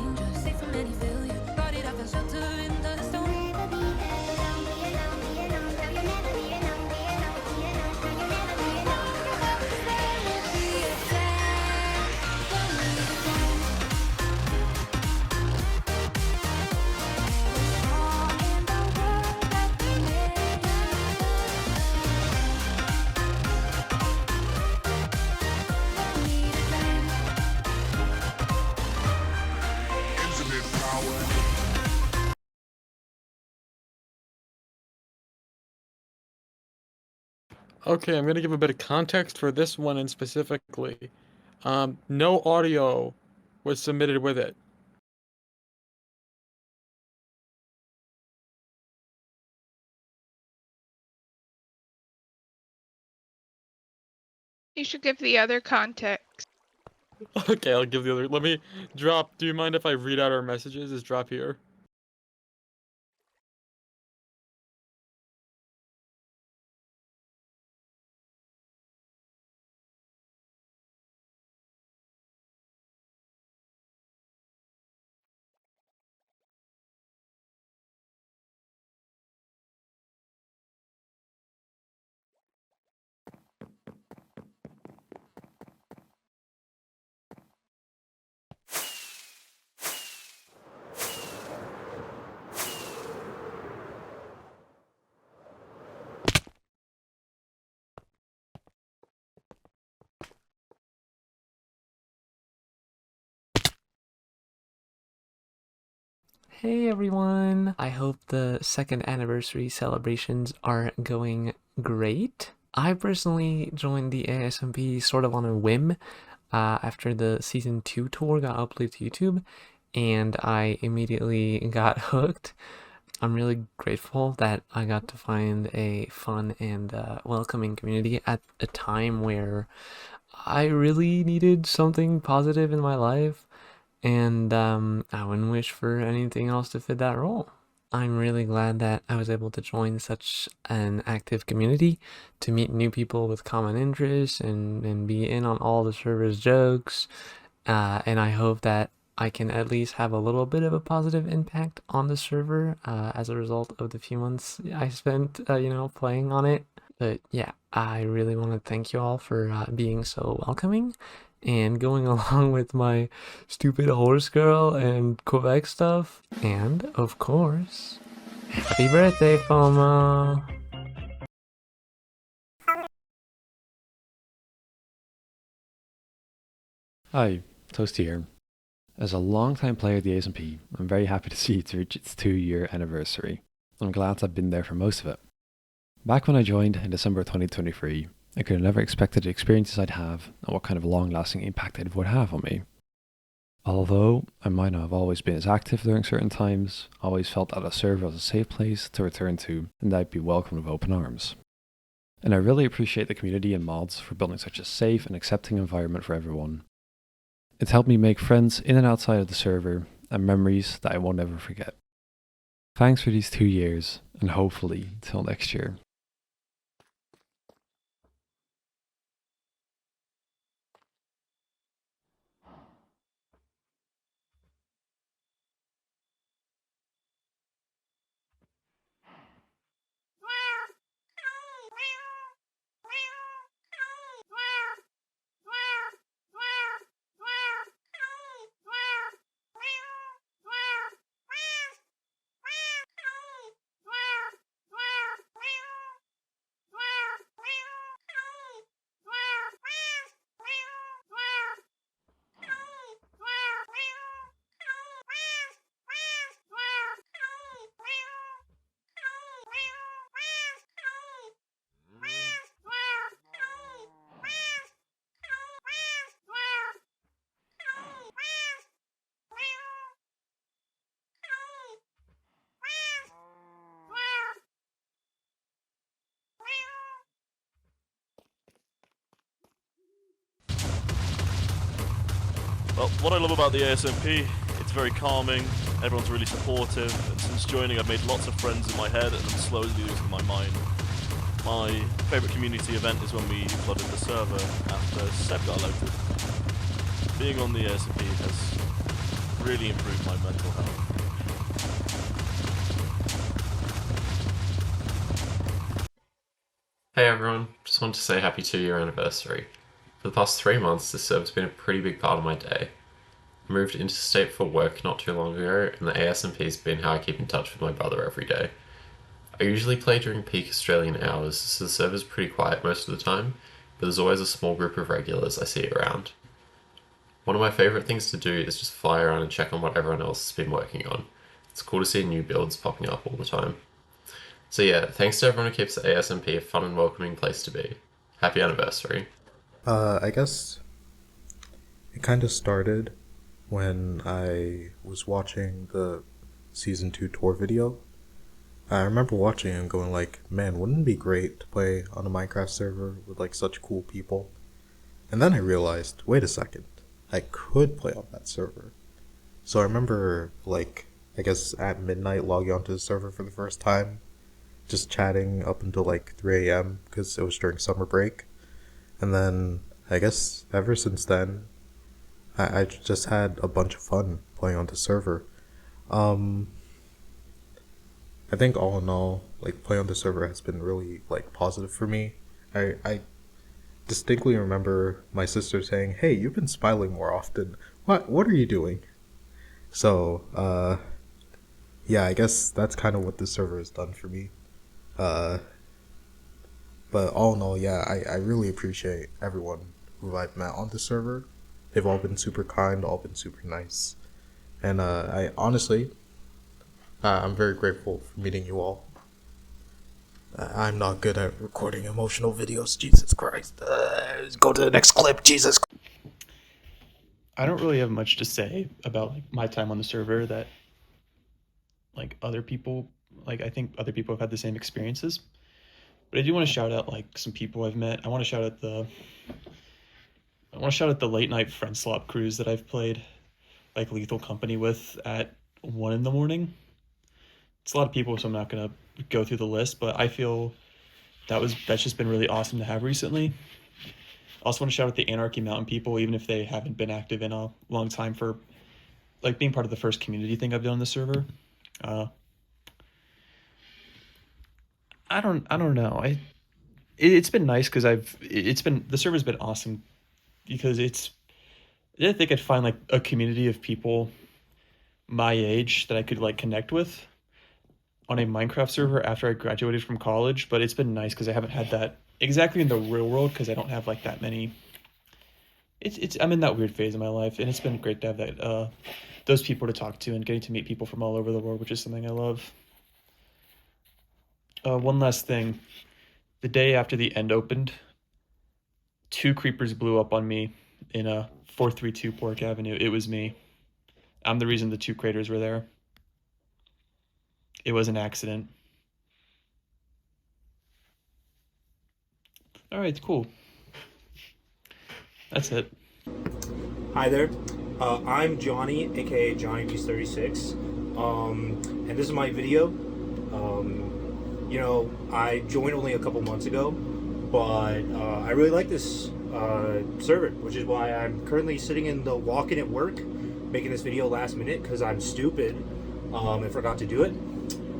Okay, I'm gonna give a bit of context for this one and specifically. No audio was submitted with it. You should give the other context. Okay, I'll give the other. Let me drop. Do you mind if I read out our messages? Is drop here? Hey everyone! I hope the second anniversary celebrations are going great. I personally joined the ASMP sort of on a whim after the season 2 tour got uploaded to YouTube, and I immediately got hooked. I'm really grateful that I got to find a fun and welcoming community at a time where I really needed something positive in my life, and I wouldn't wish for anything else to fit that role. I'm really glad that I was able to join such an active community, to meet new people with common interests, and be in on all the server's jokes. And I hope that I can at least have a little bit of a positive impact on the server as a result of the few months I spent, playing on it. But yeah, I really want to thank you all for being so welcoming and going along with my stupid horse girl and Quebec stuff. And of course, happy birthday, FOMO! Hi, Toasty here. As a long-time player of the ASMP, I'm very happy to see it reach its 2-year anniversary. I'm glad I've been there for most of it. Back when I joined in December 2023, I could have never expected the experiences I'd have and what kind of long-lasting impact it would have on me. Although I might not have always been as active during certain times, I always felt that a server was a safe place to return to and that I'd be welcomed with open arms. And I really appreciate the community and mods for building such a safe and accepting environment for everyone. It's helped me make friends in and outside of the server and memories that I won't ever forget. Thanks for these 2 years, and hopefully till next year. Well, what I love about the ASMP, it's very calming, everyone's really supportive, and since joining I've made lots of friends in my head and I'm slowly losing my mind. My favourite community event is when we flooded the server after Seb got elected. Being on the ASMP has really improved my mental health. Hey everyone, just wanted to say happy 2-year anniversary. For the past 3 months, this server's been a pretty big part of my day. I moved interstate for work not too long ago, and the ASMP's been how I keep in touch with my brother every day. I usually play during peak Australian hours, so the server's pretty quiet most of the time, but there's always a small group of regulars I see around. One of my favourite things to do is just fly around and check on what everyone else has been working on. It's cool to see new builds popping up all the time. So yeah, thanks to everyone who keeps the ASMP a fun and welcoming place to be. Happy anniversary. I guess it kind of started when I was watching the season 2 tour video. I remember watching it and going like, man, wouldn't it be great to play on a Minecraft server with like such cool people? And then I realized, wait a second, I could play on that server. So I remember like, I guess at midnight logging onto the server for the first time, just chatting up until like 3 a.m. because it was during summer break. And then I guess ever since then, I just had a bunch of fun playing on the server. I think all in all, like playing on the server has been really like positive for me. I distinctly remember my sister saying, "Hey, you've been smiling more often. What are you doing?" So, yeah, I guess that's kind of what the server has done for me. Uh, but all in all, yeah, I really appreciate everyone who I've met on the server. They've all been super kind, all been super nice. And I honestly, I'm very grateful for meeting you all. I'm not good at recording emotional videos, Jesus Christ. Go to the next clip, Jesus. I don't really have much to say about like my time on the server that like other people like I think other people have had the same experiences. But I do want to shout out like some people I've met. I want to shout out the late night friend swap crews that I've played like Lethal Company with at 1 in the morning. It's a lot of people, so I'm not gonna go through the list, but I feel that's just been really awesome to have recently. I also want to shout out the Anarchy Mountain people, even if they haven't been active in a long time, for like being part of the first community thing I've done on the server. I don't know. It's been nice because the server's been awesome because I didn't think I'd find like a community of people my age that I could like connect with on a Minecraft server after I graduated from college, but it's been nice because I haven't had that exactly in the real world because I don't have like that many. I'm in that weird phase of my life, and it's been great to have that those people to talk to and getting to meet people from all over the world, which is something I love. One last thing. The day after the end opened, 2 creepers blew up on me in a 432 Pork Avenue. It was me. I'm the reason the 2 craters were there. It was an accident. All right, cool. That's it. Hi there. I'm Johnny, aka Johnny Beast 36, and this is my video. I joined only a couple months ago, but I really like this server, which is why I'm currently sitting in the walk-in at work, making this video last minute because I'm stupid and forgot to do it.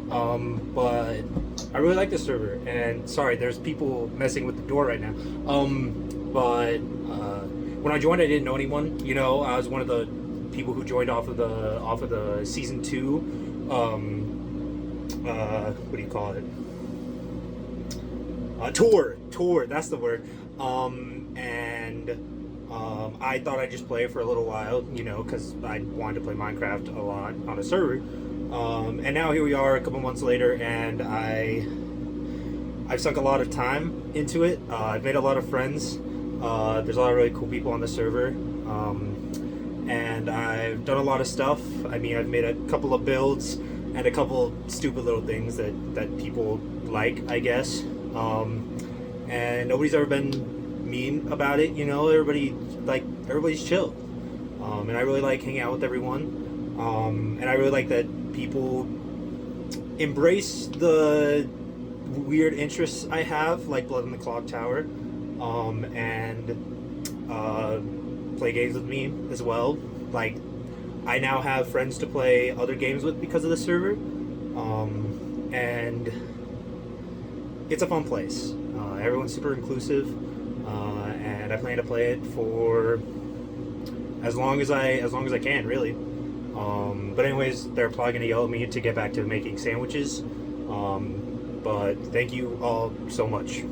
But I really like this server, and sorry, there's people messing with the door right now. But when I joined, I didn't know anyone. I was one of the people who joined off of the season 2. What do you call it? Tour. That's the word. I thought I'd just play it for a little while, because I wanted to play Minecraft a lot on a server. And now here we are, a couple months later, and I've sunk a lot of time into it. I've made a lot of friends. There's a lot of really cool people on the server, and I've done a lot of stuff. I mean, I've made a couple of builds and a couple stupid little things that people like, I guess. And nobody's ever been mean about it. Everybody's chill. And I really like hanging out with everyone. And I really like that people embrace the weird interests I have, like Blood in the Clock Tower, and play games with me as well. Like, I now have friends to play other games with because of the server, and it's a fun place. Everyone's super inclusive, and I plan to play it for as long as I can, really. But anyways, they're probably gonna yell at me to get back to making sandwiches. But thank you all so much.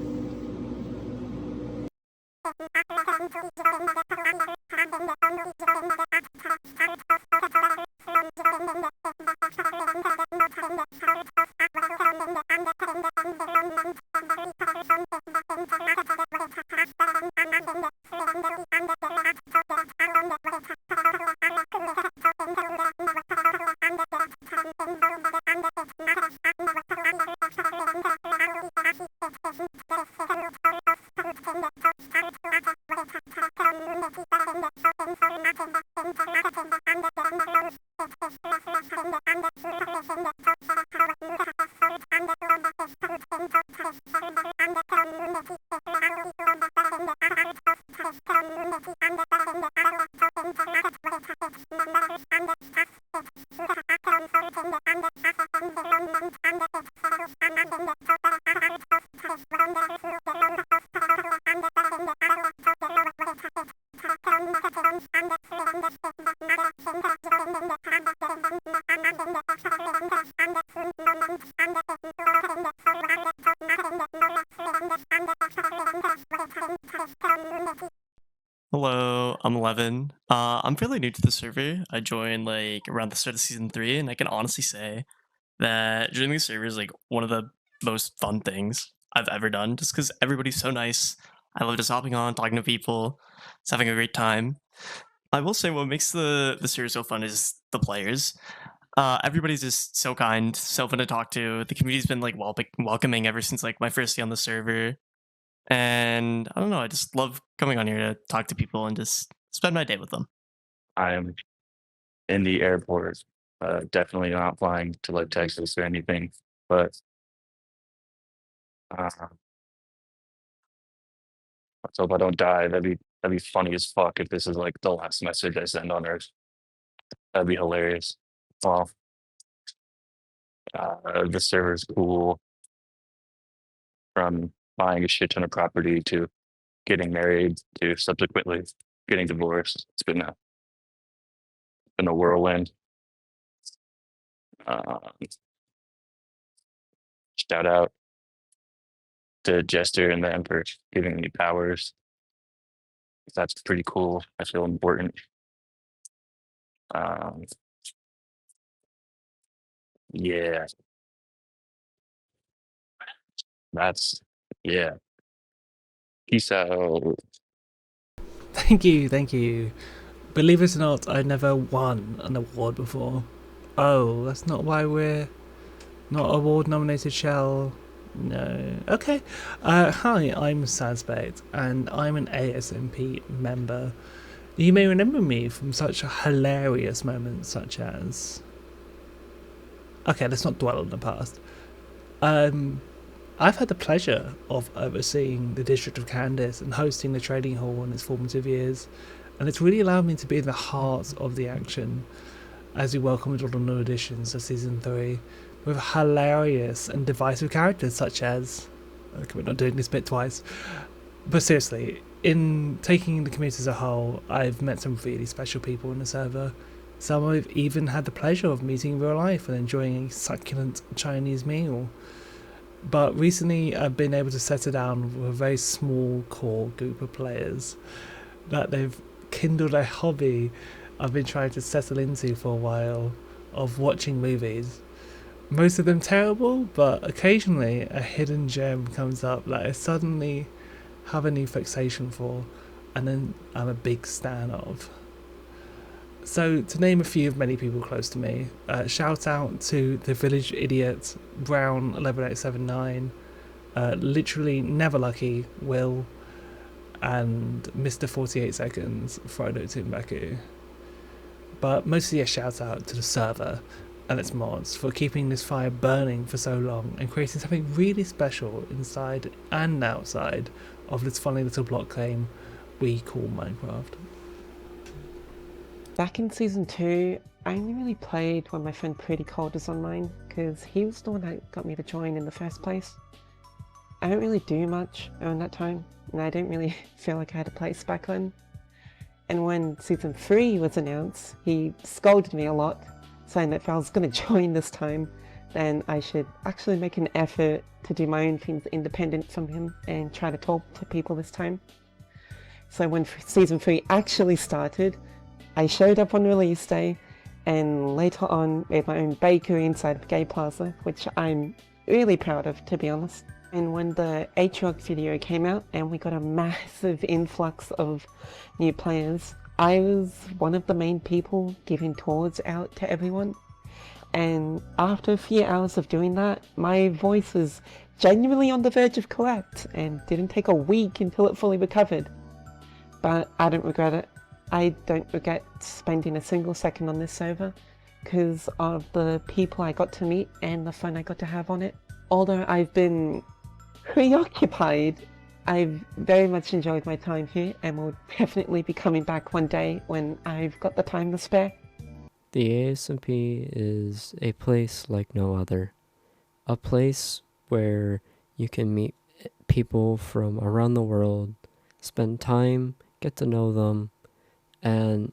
Hello, I'm 11. I'm fairly new to the server. I joined like around the start of season 3, and I can honestly say that joining the server is like one of the most fun things I've ever done, just because everybody's so nice. I love just hopping on, talking to people, just having a great time. I will say what makes the series so fun is the players. Everybody's just so kind, so fun to talk to. The community's been like welcoming ever since like my first day on the server. And I don't know, I just love coming on here to talk to people and just spend my day with them. I'm in the airport, definitely not flying to like Texas or anything, but uh, let's hope I don't die. That'd be funny as fuck if this is like the last message I send on Earth. That'd be hilarious. Well, the server's cool. From buying a shit ton of property to getting married to subsequently getting divorced. It's been a whirlwind. Uh, Shout out to Jester and the Emperor giving me powers. That's pretty cool. I feel important. Um, yeah, that's yeah. Peace out. Thank you, thank you. Believe it or not, I never won an award before. Oh, that's not why we're not award nominated, Shell. No. Okay. Hi, I'm Sazbait, and I'm an ASMP member. You may remember me from such hilarious moments such as... Okay, let's not dwell on the past. I've had the pleasure of overseeing the District of Candice and hosting the trading hall in its formative years, and it's really allowed me to be in the heart of the action as we welcomed all the new additions to Season 3 with hilarious and divisive characters such as... Okay, we're not doing this bit twice. But seriously, in taking the community as a whole, I've met some really special people in the server. Some I've even had the pleasure of meeting in real life and enjoying a succulent Chinese meal. But recently I've been able to settle down with a very small core group of players that they've kindled a hobby I've been trying to settle into for a while of watching movies. Most of them terrible, but occasionally a hidden gem comes up that I suddenly have a new fixation for, and then I'm a big stan of. So, to name a few of many people close to me, shout out to the Village Idiot, Brown11879, Literally Never Lucky, Will, and Mr. 48 Seconds, Frodo Timbaku. But mostly a shout out to the server and its mods for keeping this fire burning for so long and creating something really special inside and outside of this funny little block game we call Minecraft. Back in Season 2, I only really played when my friend Pretty Cold was online, because he was the one that got me to join in the first place. I don't really do much around that time, and I didn't really feel like I had a place back then. And when Season 3 was announced, he scolded me a lot, saying that if I was going to join this time, then I should actually make an effort to do my own things independent from him and try to talk to people this time. So when Season 3 actually started, I showed up on release day, and later on made my own bakery inside of Gay Plaza, which I'm really proud of, to be honest. And when the Aatrox video came out and we got a massive influx of new players, I was one of the main people giving tours out to everyone. And after a few hours of doing that, my voice was genuinely on the verge of collapse and didn't take a week until it fully recovered. But I don't regret it. I don't regret spending a single second on this server because of the people I got to meet and the fun I got to have on it. Although I've been preoccupied, I've very much enjoyed my time here and will definitely be coming back one day when I've got the time to spare. The ASMP is a place like no other. A place where you can meet people from around the world, spend time, get to know them, and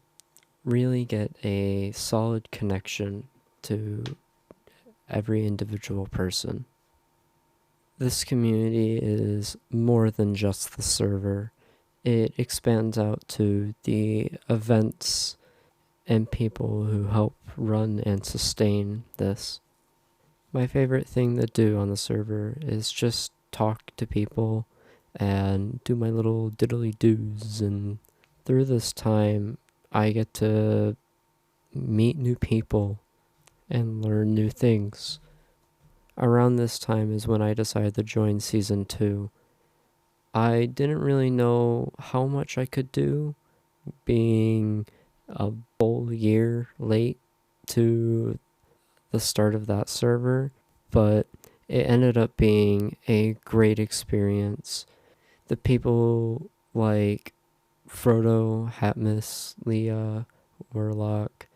really get a solid connection to every individual person. This community is more than just the server. It expands out to the events and people who help run and sustain this. My favorite thing to do on the server is just talk to people and do my little diddly doos, and through this time I get to meet new people and learn new things. Around this time is when I decided to join Season 2. I didn't really know how much I could do, being a full year late to the start of that server, but it ended up being a great experience. The people like Frodo, Hatmus, Leah, Warlock,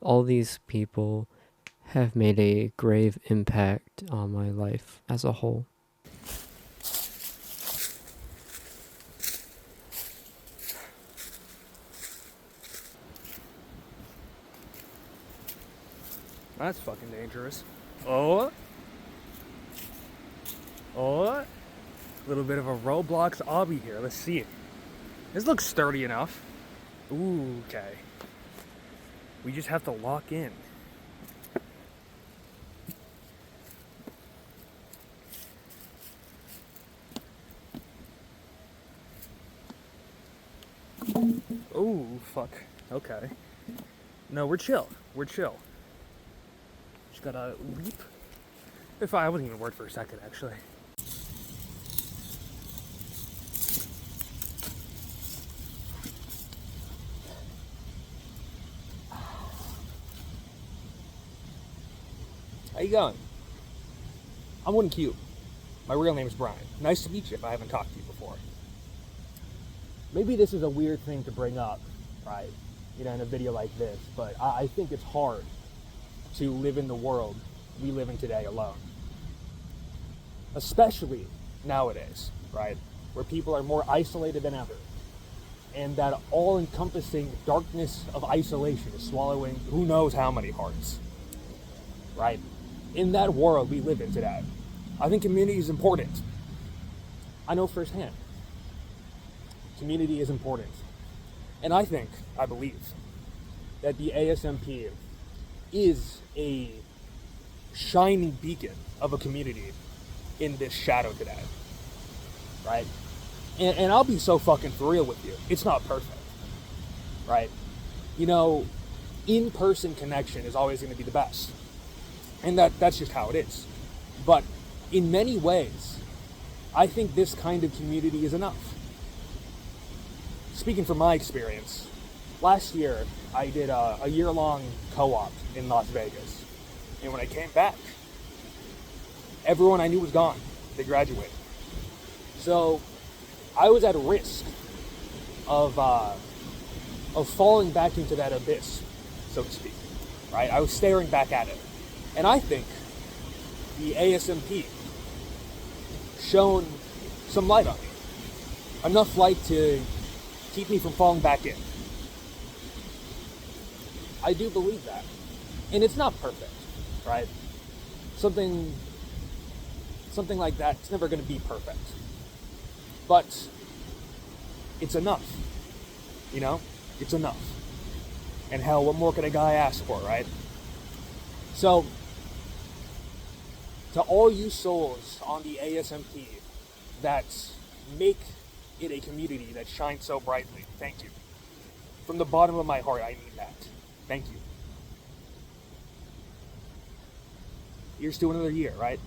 all these people have made a grave impact on my life as a whole. That's fucking dangerous. Oh. Oh. Little bit of a Roblox obby here. Let's see it. This looks sturdy enough. Ooh, okay. We just have to lock in. Ooh, fuck. Okay. No, we're chill. We're chill. Just gotta leap. If I wasn't even worried for a second, actually. How you going? I'm Wooden Cube. My real name is Brian. Nice to meet you if I haven't talked to you before. Maybe this is a weird thing to bring up, right? You know, in a video like this, but I think it's hard to live in the world we live in today alone. Especially nowadays, right? Where people are more isolated than ever. And that all-encompassing darkness of isolation is swallowing who knows how many hearts, right? In that world we live in today, I think community is important. I know firsthand. Community is important. And I believe, that the ASMP is a shining beacon of a community in this shadow today, right? And I'll be so fucking for real with you. It's not perfect, right? You know, in-person connection is always going to be the best. And that's just how it is. But in many ways, I think this kind of community is enough. Speaking from my experience, last year I did a year-long co-op in Las Vegas. And when I came back, everyone I knew was gone. They graduated. So I was at risk of falling back into that abyss, so to speak. Right? I was staring back at it. And I think the ASMP shone some light on me. Enough light to keep me from falling back in. I do believe that. And it's not perfect, right? Something like that, it's never going to be perfect. But it's enough. You know? It's enough. And hell, what more could a guy ask for, right? So, to all you souls on the ASMP that make it a community that shines so brightly, thank you. From the bottom of my heart, I mean that. Thank you. Here's to another year, right?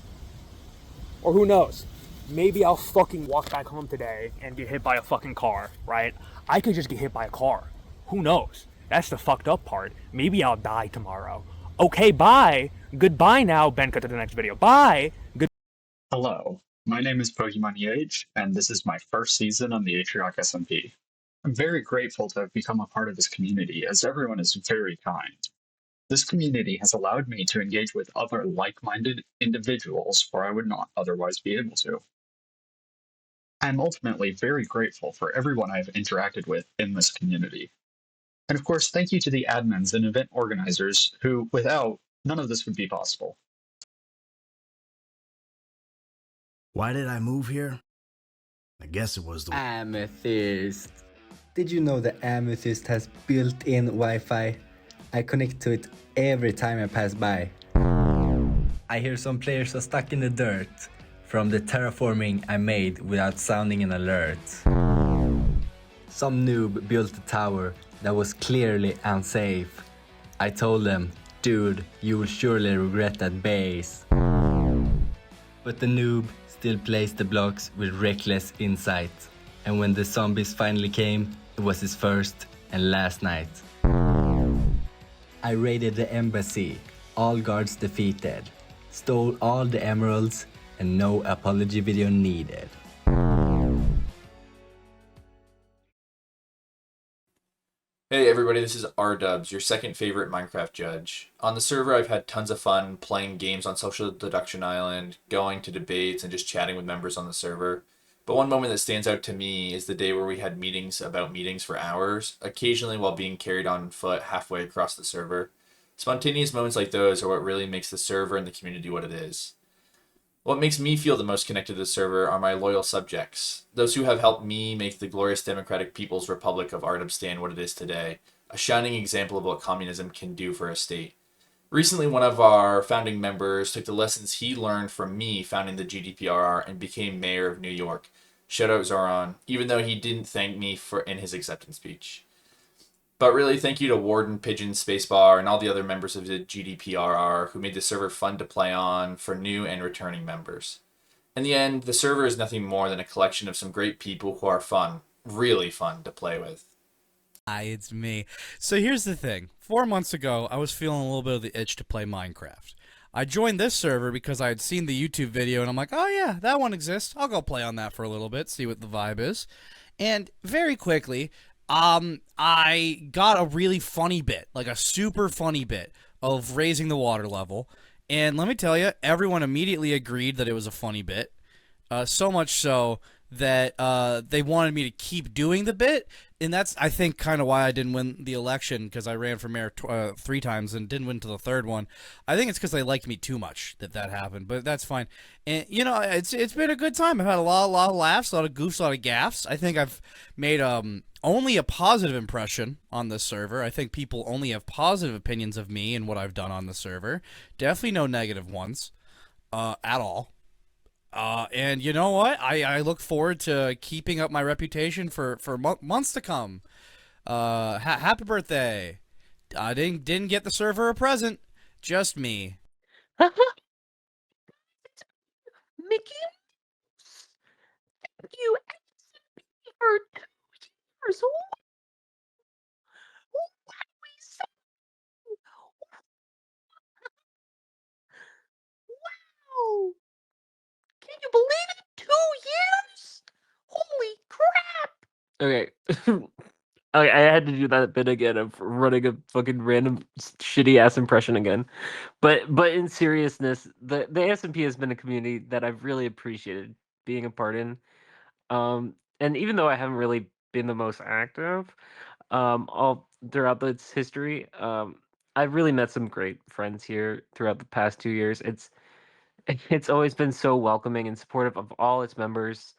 Or who knows? Maybe I'll fucking walk back home today and get hit by a fucking car, right? I could just get hit by a car. Who knows? That's the fucked up part. Maybe I'll die tomorrow. Okay, bye. Goodbye now, Ben. Cut to the next video. Bye. Good. Hello, my name is Pokemon EH, and this is my first season on the Atrioc SMP. I'm very grateful to have become a part of this community, as everyone is very kind. This community has allowed me to engage with other like-minded individuals where I would not otherwise be able to. I am ultimately very grateful for everyone I have interacted with in this community. And of course, thank you to the admins and event organizers who, without, none of this would be possible. Why did I move here? I guess it was the Amethyst. Did you know that Amethyst has built-in Wi-Fi? I connect to it every time I pass by. I hear some players are stuck in the dirt from the terraforming I made without sounding an alert. Some noob built a tower that was clearly unsafe. I told them, dude, you will surely regret that base. But the noob still placed the blocks with reckless insight. And when the zombies finally came, it was his first and last night. I raided the embassy, all guards defeated, stole all the emeralds, and no apology video needed. Hey everybody, this is R-Dubs, your second favorite Minecraft judge. On the server I've had tons of fun playing games on Social Deduction Island, going to debates, and just chatting with members on the server. But one moment that stands out to me is the day where we had meetings about meetings for hours, occasionally while being carried on foot halfway across the server. Spontaneous moments like those are what really makes the server and the community what it is. What makes me feel the most connected to the server are my loyal subjects, those who have helped me make the glorious Democratic People's Republic of Arnhem what it is today, a shining example of what communism can do for a state. Recently, one of our founding members took the lessons he learned from me founding the GDPR and became mayor of New York. Shout out Zoran, even though he didn't thank me in his acceptance speech. But really, thank you to Warden, Pigeon, Spacebar, and all the other members of the GDPRR who made the server fun to play on for new and returning members. In the end, the server is nothing more than a collection of some great people who are fun, really fun to play with. Hi, it's me. So here's the thing. 4 months ago, I was feeling a little bit of the itch to play Minecraft. I joined this server because I had seen the YouTube video and I'm like, oh yeah, that one exists. I'll go play on that for a little bit, see what the vibe is. And very quickly, I got a really funny bit, like a super funny bit of raising the water level. And let me tell you, everyone immediately agreed that it was a funny bit. So much so that they wanted me to keep doing the bit. And that's, I think, kind of why I didn't win the election, because I ran for mayor 3 times and didn't win to the third one. I think it's because they liked me too much that happened, but that's fine. And, you know, it's been a good time. I've had a lot of laughs, a lot of goofs, a lot of gaffs. I think I've made only a positive impression on this server. I think people only have positive opinions of me and what I've done on the server. Definitely no negative ones at all. And you know what? I look forward to keeping up my reputation for months to come. Happy birthday. I didn't get the server a present. Just me. Mickey, thank you for 2 years. What we say? Wow! Can you believe it? 2 years? Holy crap! Okay. I had to do that bit again of running a fucking random shitty ass impression again. But in seriousness, the ASMP has been a community that I've really appreciated being a part in. And even though I haven't really been the most active, all throughout its history, I've really met some great friends here throughout the past 2 years. It's always been so welcoming and supportive of all its members.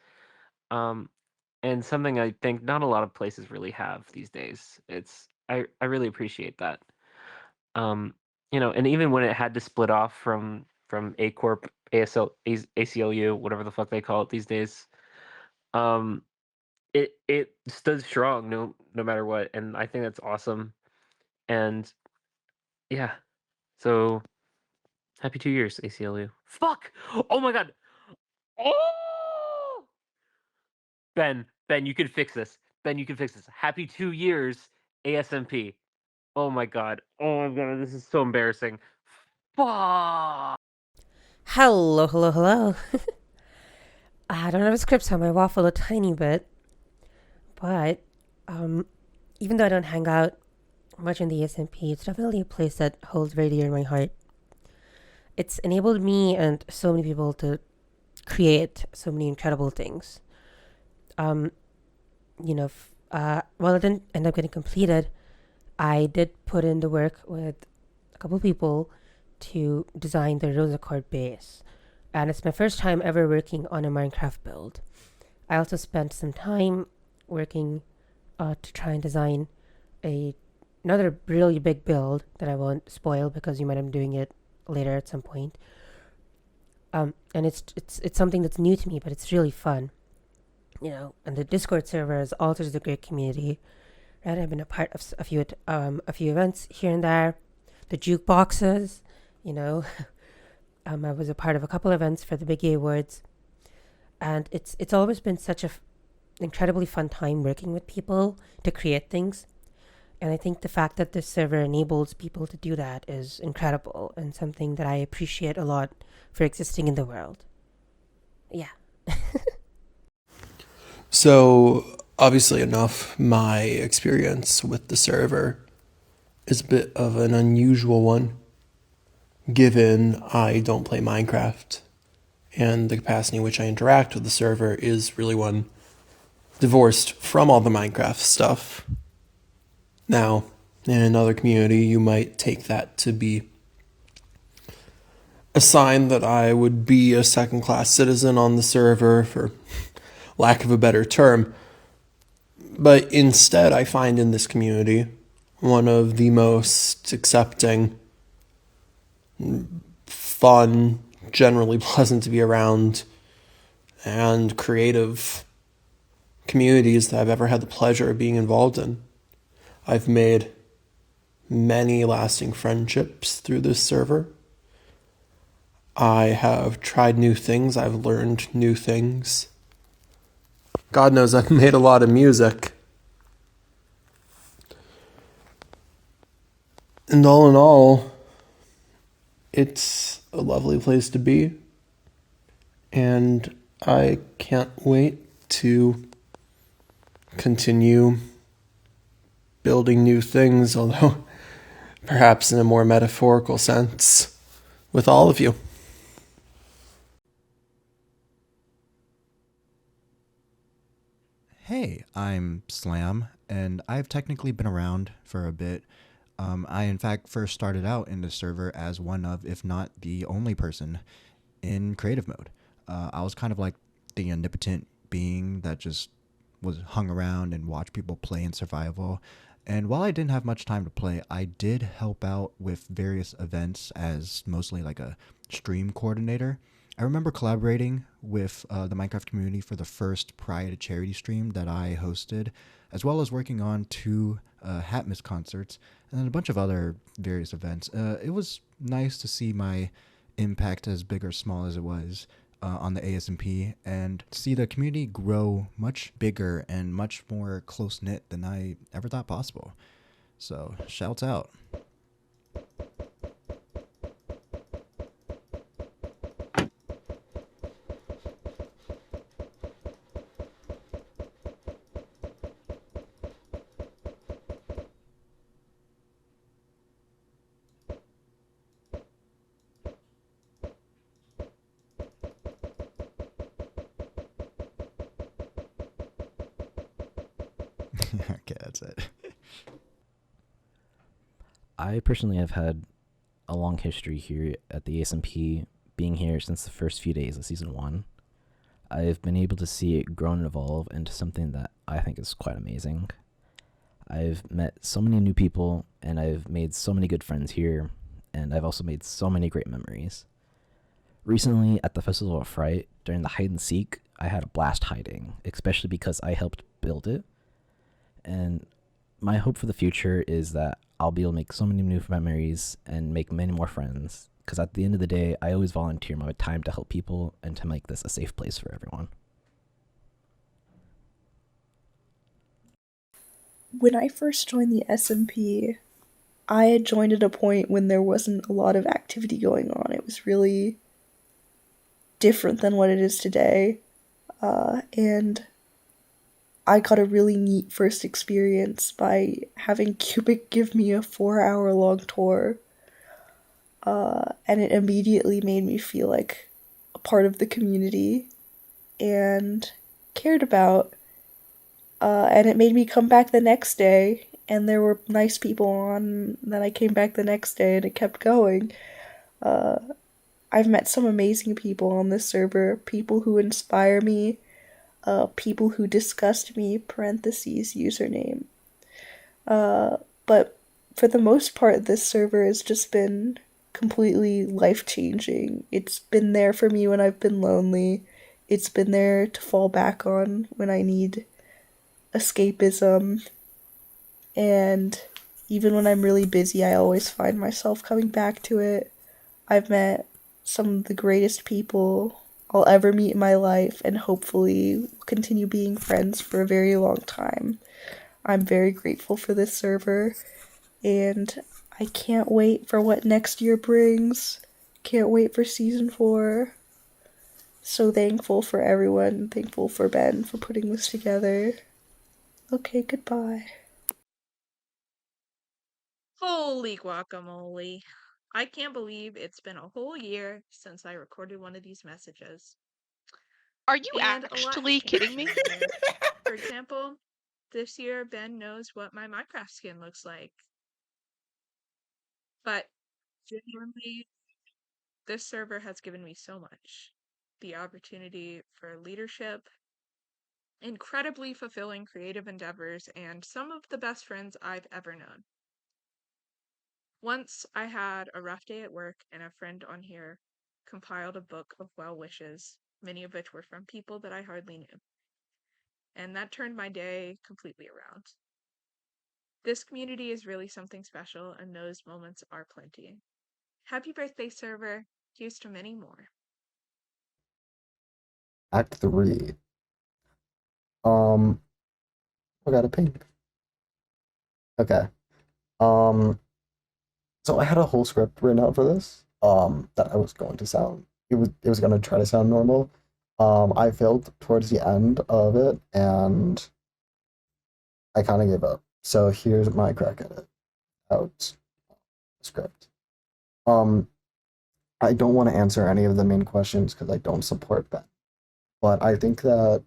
And something I think not a lot of places really have these days. I really appreciate that. You know, and even when it had to split off from A Corp, ACLU, whatever the fuck they call it these days, it stood strong no matter what, and I think that's awesome. And yeah, so happy 2 years, ACLU. Fuck! Oh my god! Oh! Ben, you can fix this. Ben, you can fix this. Happy 2 years, ASMP. Oh my god. Oh my god, this is so embarrassing. Fuck. Hello, hello, hello. I don't have a script, so I might waffle a tiny bit. But, even though I don't hang out much in the ASMP, it's definitely a place that holds very dear in my heart. It's enabled me and so many people to create so many incredible things. While it didn't end up getting completed, I did put in the work with a couple people to design the Rosa Chord base. And it's my first time ever working on a Minecraft build. I also spent some time working to try and design another really big build that I won't spoil because you might end up doing it later at some point. And it's something that's new to me, but it's really fun. And the Discord server is also just a great community. Right, I've been a part of a few events here and there. The jukeboxes, I was a part of a couple events for the Big A Awards, and it's always been such a incredibly fun time working with people to create things. And I think the fact that this server enables people to do that is incredible and something that I appreciate a lot for existing in the world. Yeah. So, obviously enough, my experience with the server is a bit of an unusual one, given I don't play Minecraft, and the capacity in which I interact with the server is really one divorced from all the Minecraft stuff. Now, in another community, you might take that to be a sign that I would be a second-class citizen on the server, for lack of a better term. But instead, I find in this community one of the most accepting, fun, generally pleasant to be around, and creative communities that I've ever had the pleasure of being involved in. I've made many lasting friendships through this server. I have tried new things. I've learned new things. God knows I've made a lot of music. And all in all, it's a lovely place to be. And I can't wait to continue building new things, although perhaps in a more metaphorical sense, with all of you. Hey, I'm Slam, and I've technically been around for a bit. I, in fact, first started out in the server as one of, if not the only person, in creative mode. I was kind of like the omnipotent being that just was hung around and watched people play in survival. And while I didn't have much time to play, I did help out with various events as mostly like a stream coordinator. I remember collaborating with the Minecraft community for the first Pride to Charity stream that I hosted, as well as working on 2 Hatmas concerts, and then a bunch of other various events. It was nice to see my impact, as big or small as it was, on the ASMP, and see the community grow much bigger and much more close-knit than I ever thought possible. So, shouts out. Okay, that's it. I personally have had a long history here at the ASMP, being here since the first few days of Season 1. I've been able to see it grow and evolve into something that I think is quite amazing. I've met so many new people, and I've made so many good friends here, and I've also made so many great memories. Recently, at the Festival of Fright, during the hide and seek, I had a blast hiding, especially because I helped build it. And my hope for the future is that I'll be able to make so many new memories and make many more friends, because at the end of the day, I always volunteer my time to help people and to make this a safe place for everyone. when I first joined the SMP, I had joined at a point when there wasn't a lot of activity going on. It was really different than what it is today. And I got a really neat first experience by having Cubic give me a 4-hour long tour. And it immediately made me feel like a part of the community and cared about. And it made me come back the next day, and there were nice people on. Then I came back the next day, and it kept going. I've met some amazing people on this server, people who inspire me, people who disgust me, parentheses, username. But for the most part, this server has just been completely life-changing. It's been there for me when I've been lonely. It's been there to fall back on when I need escapism. And even when I'm really busy, I always find myself coming back to it. I've met some of the greatest people I'll ever meet in my life, and hopefully will continue being friends for a very long time. I'm very grateful for this server, and I can't wait for what next year brings. Can't wait for season 4. So thankful for everyone, thankful for Ben for putting this together. Okay, goodbye. Holy guacamole. I can't believe it's been a whole year since I recorded one of these messages. Are you And actually kidding me? For example, this year Ben knows what my Minecraft skin looks like. But genuinely, this server has given me so much. The opportunity for leadership, incredibly fulfilling creative endeavors, and some of the best friends I've ever known. Once I had a rough day at work, and a friend on here compiled a book of well wishes, many of which were from people that I hardly knew. And that turned my day completely around. This community is really something special, and those moments are plenty. Happy birthday, server. Here's to many more. Act 3. I got a pink. Okay. So I had a whole script written out for this. That I was going to sound. It was gonna try to sound normal. I failed towards the end of it, and I kind of gave up. So here's my crack at it. Out script. Um, I don't want to answer any of the main questions because I don't support Ben. But I think that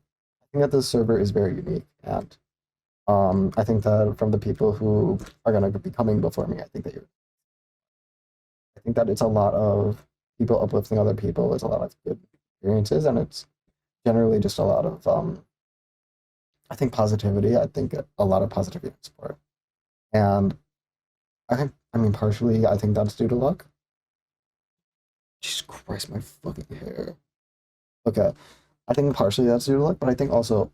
this server is very unique, and I think that from the people who are gonna be coming before me, I think that it's a lot of people uplifting other people. It's a lot of good experiences, and it's generally just a lot of I think positivity. I think a lot of positivity and support, and I mean partially I think that's due to luck. Jesus Christ, my fucking hair. Okay, I think partially that's due to luck, but I think also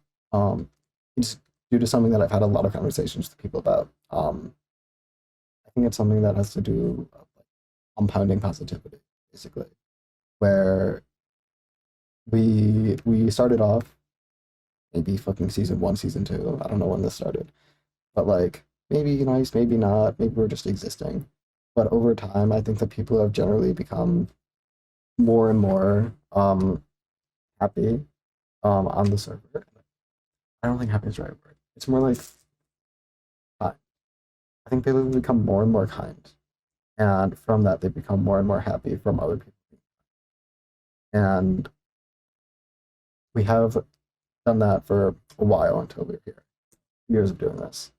it's due to something that I've had a lot of conversations with people about. I think it's something that has to do with compounding positivity, basically, where we started off maybe fucking season 1, season 2. I don't know when this started, but like maybe nice, maybe not, maybe we're just existing. But over time, I think that people have generally become more and more happy on the server. I don't think happy is the right word. It's more like kind. I think people become more and more kind, and from that, they become more and more happy from other people. And we have done that for a while until we're here. Years of doing this.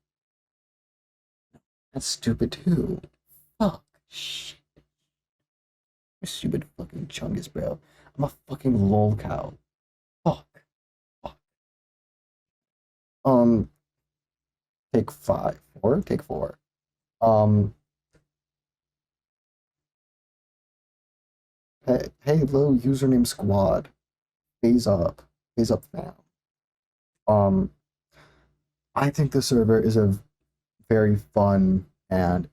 That's stupid too. Fuck. Shit. You stupid fucking chungus, bro. I'm a fucking lol cow. Fuck. Fuck. Take 5. 4? Take 4. Um, hey, low username squad. Phase up. Phase up fam. Um, I think the server is a very fun and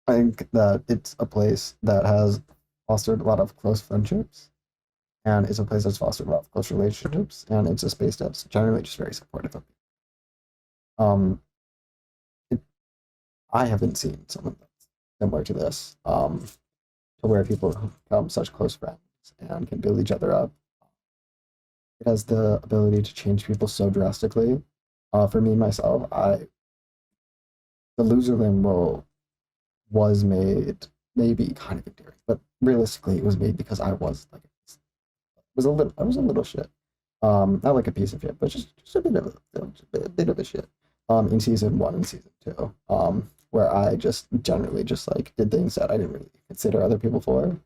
I think that it's a place that has fostered a lot of close friendships, and it's a place that's fostered a lot of close relationships, and it's a space that's generally just very supportive of people. It, I haven't seen something that's similar to this, to where people become such close friends and can build each other up. It has the ability to change people so drastically. For me myself, the loser limb role was made maybe kind of endearing, but realistically, it was made because I was a little shit. Not like a piece of shit, but just a bit of a bit of a shit. In season 1 and season 2, where I just generally just like did things that I didn't really consider other people for.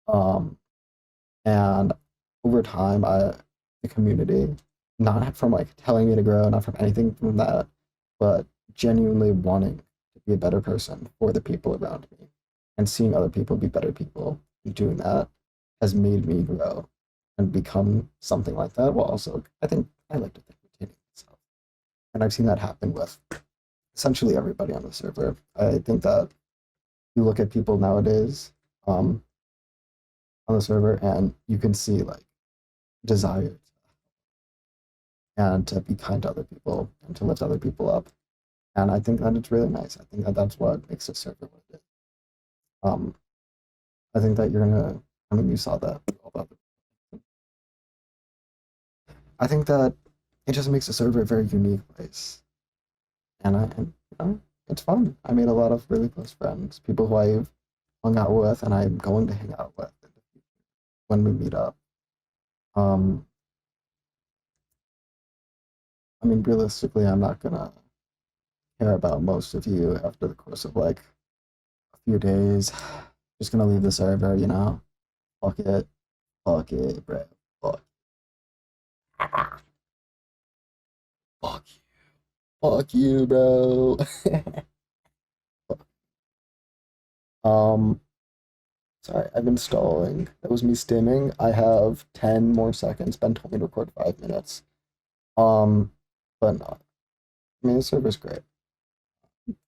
Um, and over time, the community, not from like telling me to grow, not from anything from that, but genuinely wanting to be a better person for the people around me and seeing other people be better people and doing that has made me grow and become something like that. Well, also, I think I like to think retaining myself. And I've seen that happen with essentially everybody on the server. I think that you look at people nowadays on the server and you can see like desire and to be kind to other people and to lift other people up. And I think that it's really nice. I think that that's what makes a server what it is. Um, I think that you're gonna. I mean, you saw that. I think that it just makes a server a very unique place, and you know, it's fun. I made a lot of really close friends, people who I've hung out with, and I'm going to hang out with when we meet up. Um, I mean, realistically, I'm not gonna care about most of you after the course of like a few days. Just gonna leave the server, you know. Fuck it, bro. Fuck, fuck you, fuck you, bro. um, sorry, I've been stalling. That was me stimming. I have 10 more seconds. Ben told me to record 5 minutes. Um, but no, I mean the server's great.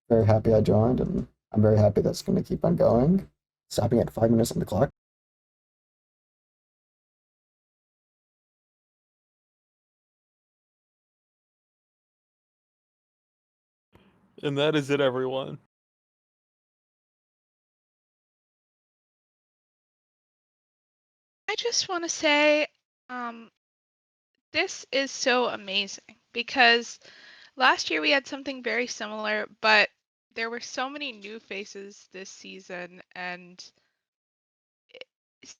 Very happy I joined, and I'm very happy that's gonna keep on going. Stopping at 5 minutes on the clock. And that is it, everyone. I just want to say, this is so amazing because last year we had something very similar, but there were so many new faces this season and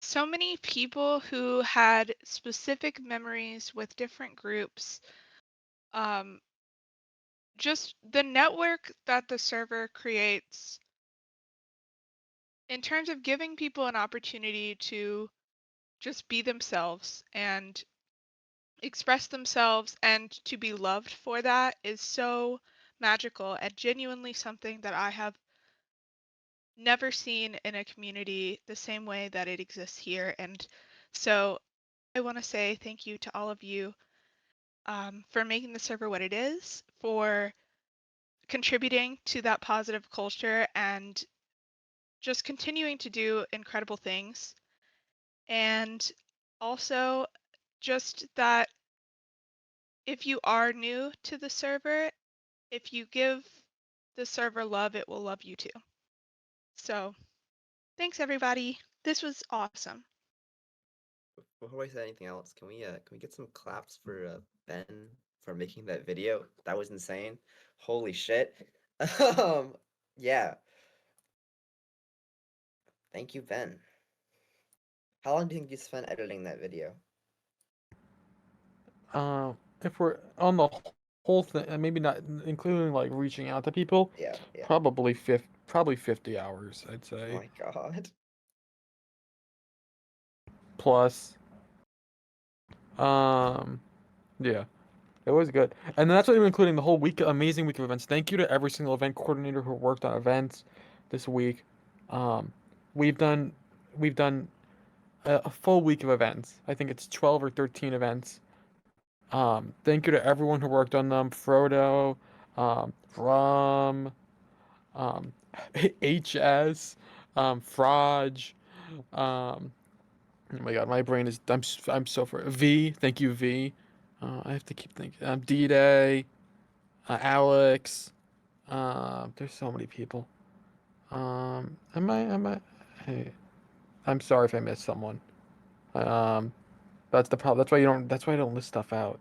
so many people who had specific memories with different groups. Um, just the network that the server creates in terms of giving people an opportunity to just be themselves and express themselves and to be loved for that is so magical and genuinely something that I have never seen in a community the same way that it exists here. And so I want to say thank you to all of you for making the server what it is, for contributing to that positive culture, and just continuing to do incredible things. And also, just that if you are new to the server, if you give the server love, it will love you too. So, thanks everybody. This was awesome. Before I say anything else, can we get some claps for Ben for making that video? That was insane. Holy shit. Yeah. Thank you, Ben. How long do you think you spent editing that video? If we're on the whole thing, and maybe not including like reaching out to people, Yeah. probably 50 hours, I'd Oh say. my god. Plus, yeah, it was good, and that's not even including the whole week, amazing week of events. Thank you to every single event coordinator who worked on events this week. Um, we've done we've done a full week of events. I think it's 12 or 13 events. Thank you to everyone who worked on them. Frodo, Rum, HS, Fraj, Oh my god, my brain is. I'm so for V. Thank you, V. I have to keep thinking. D Day, Alex. There's so many people. Am I? Hey, I'm sorry if I missed someone. Um, that's the problem. That's why you don't. That's why I don't list stuff out.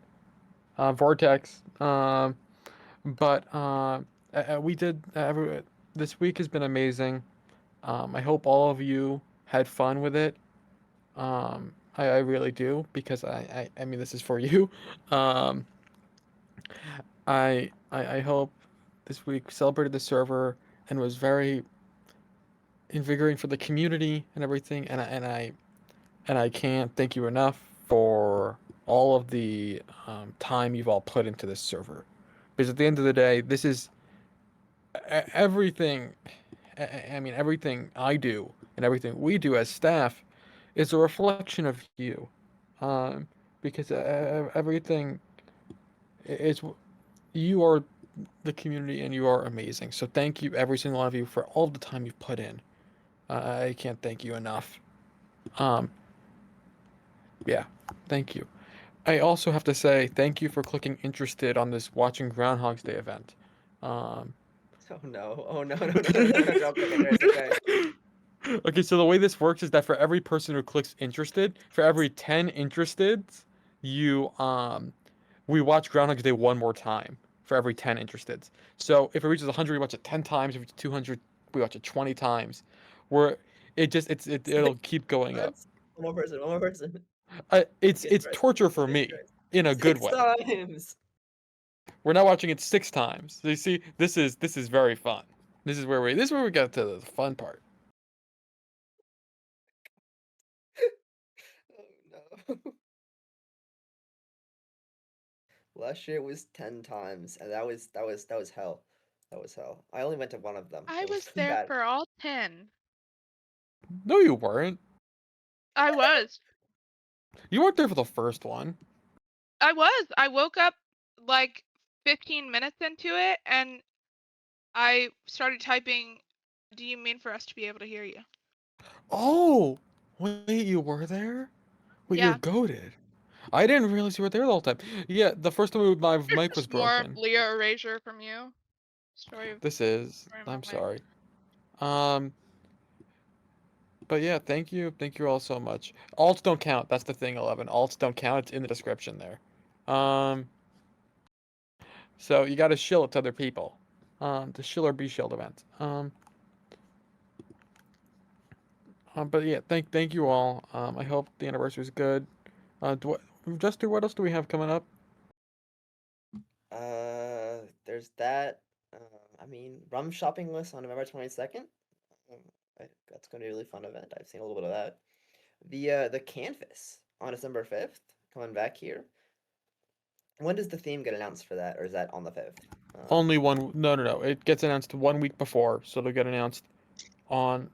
Vortex. But we did. This week has been amazing. I hope all of you had fun with it. I really do because I mean this is for you. Um, I hope this week celebrated the server and was very invigorating for the community and everything. And I can't thank you enough for all of the time you've all put into this server. Because at the end of the day, this is everything. I mean, everything I do and everything we do as staff is a reflection of you. Um, because everything is you are the community and you are amazing. So thank you, every single one of you, for all the time you've put in. I can't thank you enough. Um, yeah, thank you. I also have to say thank you for clicking interested on this watching Groundhog's Day event. Um, Oh no! Oh no! No! No! No! No! No! Don't click interested, guys. okay, so the way this works is that for every person who clicks interested, for every 10 interested, you we watch Groundhog's Day one more time for every 10 interested. So if it reaches 100, we watch it 10 times. If it reaches 200, we watch it 20 times. Where it'll keep going up. One more person. One more person. It's torture for me in a good 6 way. times. We're now watching it 6 times. So you see, this is very fun. This is where we get to the fun part. Oh no. Last year was 10 times, and that was hell. That was hell. I only went to one of them. I It was was there bad. for all 10. No, you weren't. I was. You weren't there for the first one. I was. I woke up like 15 minutes into it and I started typing, "Do you mean for us to be able to hear you?" Oh, wait, you were there? Wait, you're Yeah. goated. I didn't realize you were there the whole time. Yeah, the first time my mic was Just more broken. Leah erasure from you. Story of This is. story of I'm my life. sorry. But yeah, thank you all so much. Alts don't count. That's the thing, 11. Alts don't count. It's in the description there. So you got to shill it to other people. The shill or be shilled event. But yeah, thank you all. I hope the anniversary is good. Just what else do we have coming up? There's that. I mean, rum shopping list on November 22nd. Um, that's going to be a really fun event. I've seen a little bit of that. The canvas on December 5th, coming back here. When does the theme get announced for that, or is that on the 5th? Only one. No. It gets announced 1 week before, so it'll get announced on.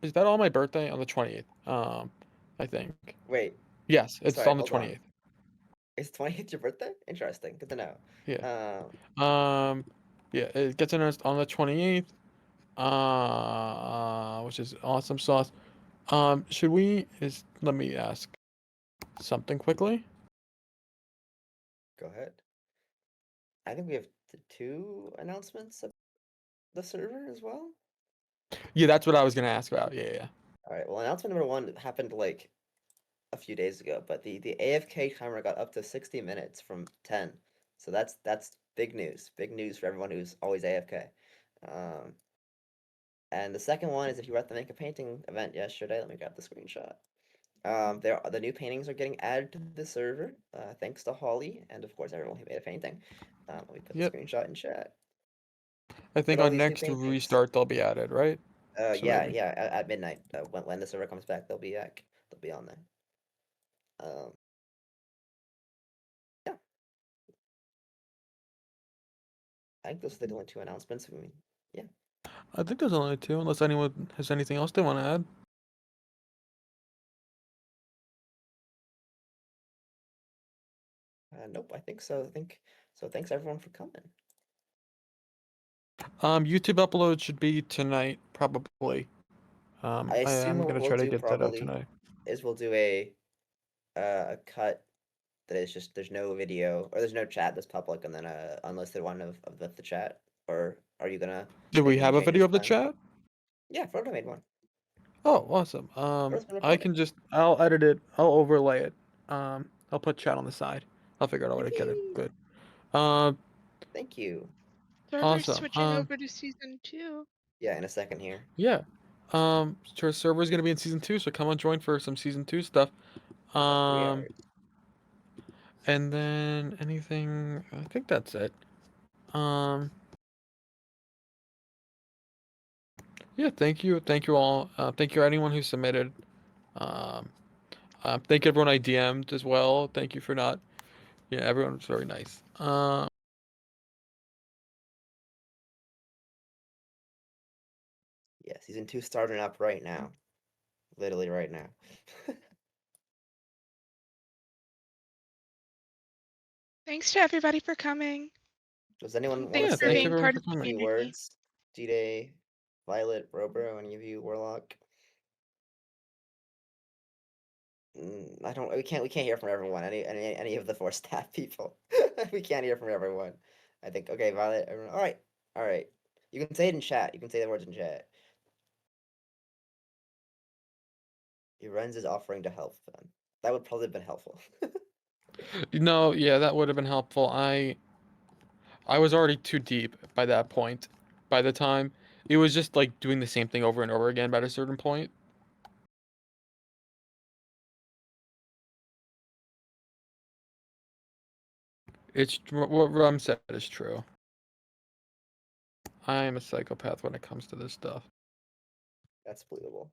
Is that on my birthday? On the 28th. I think. Wait. Yes, it's Sorry, on the hold on. 28th. Is 28th your birthday? Interesting. Good to know. Yeah. Yeah, it gets announced on the 28th. Which is awesome sauce. Should we let me ask something quickly? Go ahead. I think we have two announcements of the server as well. Yeah, that's what I was gonna ask about. Yeah. All right. Well, announcement number one happened like a few days ago, but the AFK timer got up to 60 minutes from 10. So that's big news. Big news for everyone who's always AFK. And the second one is if you were at the Make a Painting event yesterday, let me grab the screenshot. The new paintings are getting added to the server, thanks to Holly and of course everyone who made a painting. Let me put the Yep. screenshot in chat. I think But all on these new next paintings. restart they'll be added, right? So Yeah, maybe. yeah, at midnight. When the server comes back, they'll be on there. Yeah. I think those are the only two announcements. I mean, yeah. I think there's only two, unless anyone has anything else they want to add. Nope, I think so. Thanks everyone for coming. YouTube upload should be tonight, probably. I I assume am what gonna we'll try to do get that out probably tonight. is we'll do a cut that is just there's no video or there's no chat that's public, and then a unlisted one of the chat. Or are you gonna Do we make any have a video changes of the then? chat? Yeah, Frodo made one. Oh, awesome. Frodo's been I recording. can just I'll edit it. I'll overlay it. I'll put chat on the side. I'll figure out a way to get it good. Thank you. Server's Awesome. switching over to season 2. Yeah, in a second here. Yeah. Our server is gonna be in season 2, so come on join for some season 2 stuff. And then anything, I think that's it. Yeah, thank you all. Thank you anyone who submitted. Thank everyone I DM'd as well. Thank you for not. Yeah, everyone was very nice. Yeah, season 2 starting up right now. Literally right now. Thanks to everybody for coming. Does anyone want to Thanks for say being part of the any community. words? D-Day, Violet, Robro, any of you, Warlock? I don't. We can't hear from everyone. Any of the 4 staff people. We can't hear from everyone. I think. Okay, Violet. Everyone. All right. You can say it in chat. You can say the words in chat. Urenz is offering to help them. That would probably have been helpful. No, yeah, that would have been helpful. I was already too deep by that point. By the time it was just like doing the same thing over and over again. By a certain point. It's what Rum said is true. I am a psychopath when it comes to this stuff. That's believable.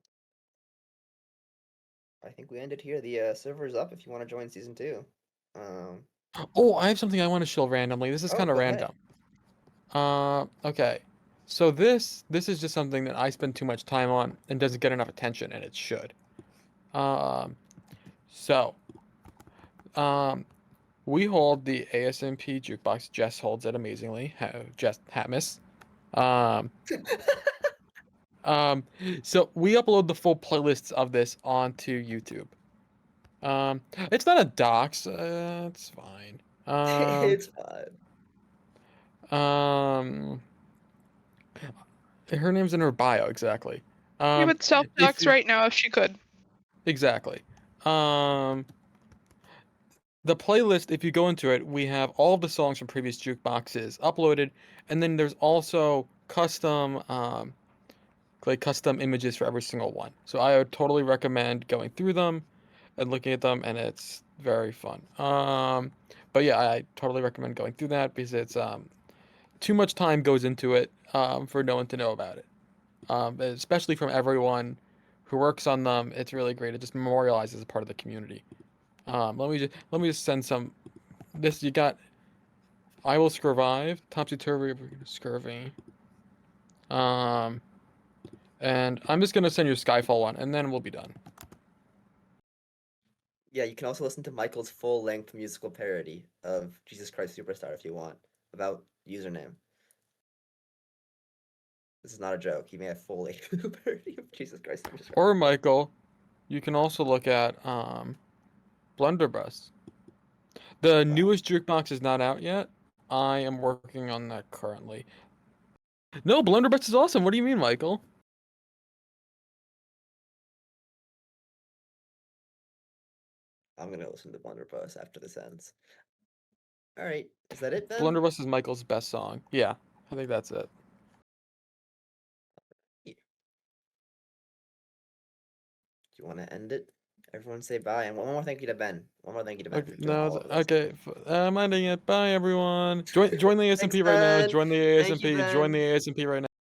I think we ended here. The server's up if you want to join season 2. Oh, I have something I want to show randomly. This is kind of go ahead. random. Okay. So this is just something that I spend too much time on and doesn't get enough attention, and it should. We hold the ASMP jukebox. Jess holds it amazingly. Jess Hatmus. So we upload the full playlists of this onto YouTube. It's not a dox. It's fine. It's fine. Her name's in her bio, exactly. She would self-dox right now if she could. Exactly. The playlist, if you go into it, we have all of the songs from previous jukeboxes uploaded, and then there's also custom images for every single one. So I would totally recommend going through them and looking at them, and it's very fun. But yeah, I totally recommend going through that because it's too much time goes into it for no one to know about it. Especially from everyone who works on them. It's really great. It just memorializes a part of the community. Let me just send some. This you got. I will survive. Topsy turvy scurvy. And I'm just gonna send you a Skyfall one, and then we'll be done. Yeah, you can also listen to Michael's full-length musical parody of Jesus Christ Superstar if you want, without username. This is not a joke. He made a full-length parody of Jesus Christ Superstar. Or Michael, you can also look at Blunderbuss. The newest jukebox is not out yet. I am working on that currently. No, Blunderbuss is awesome. What do you mean, Michael? I'm gonna listen to Blunderbuss after this ends. All right, is that it then? Blunderbuss is Michael's best song. Yeah, I think that's it. Do you want to end it? Everyone say bye, and one more thank you to Ben. One more thank you to Ben. Okay, no, okay. I'm ending it. Bye, everyone. Join the ASMP right now. Ben. Join the Thank you, ASMP. Join Ben. the ASMP right now.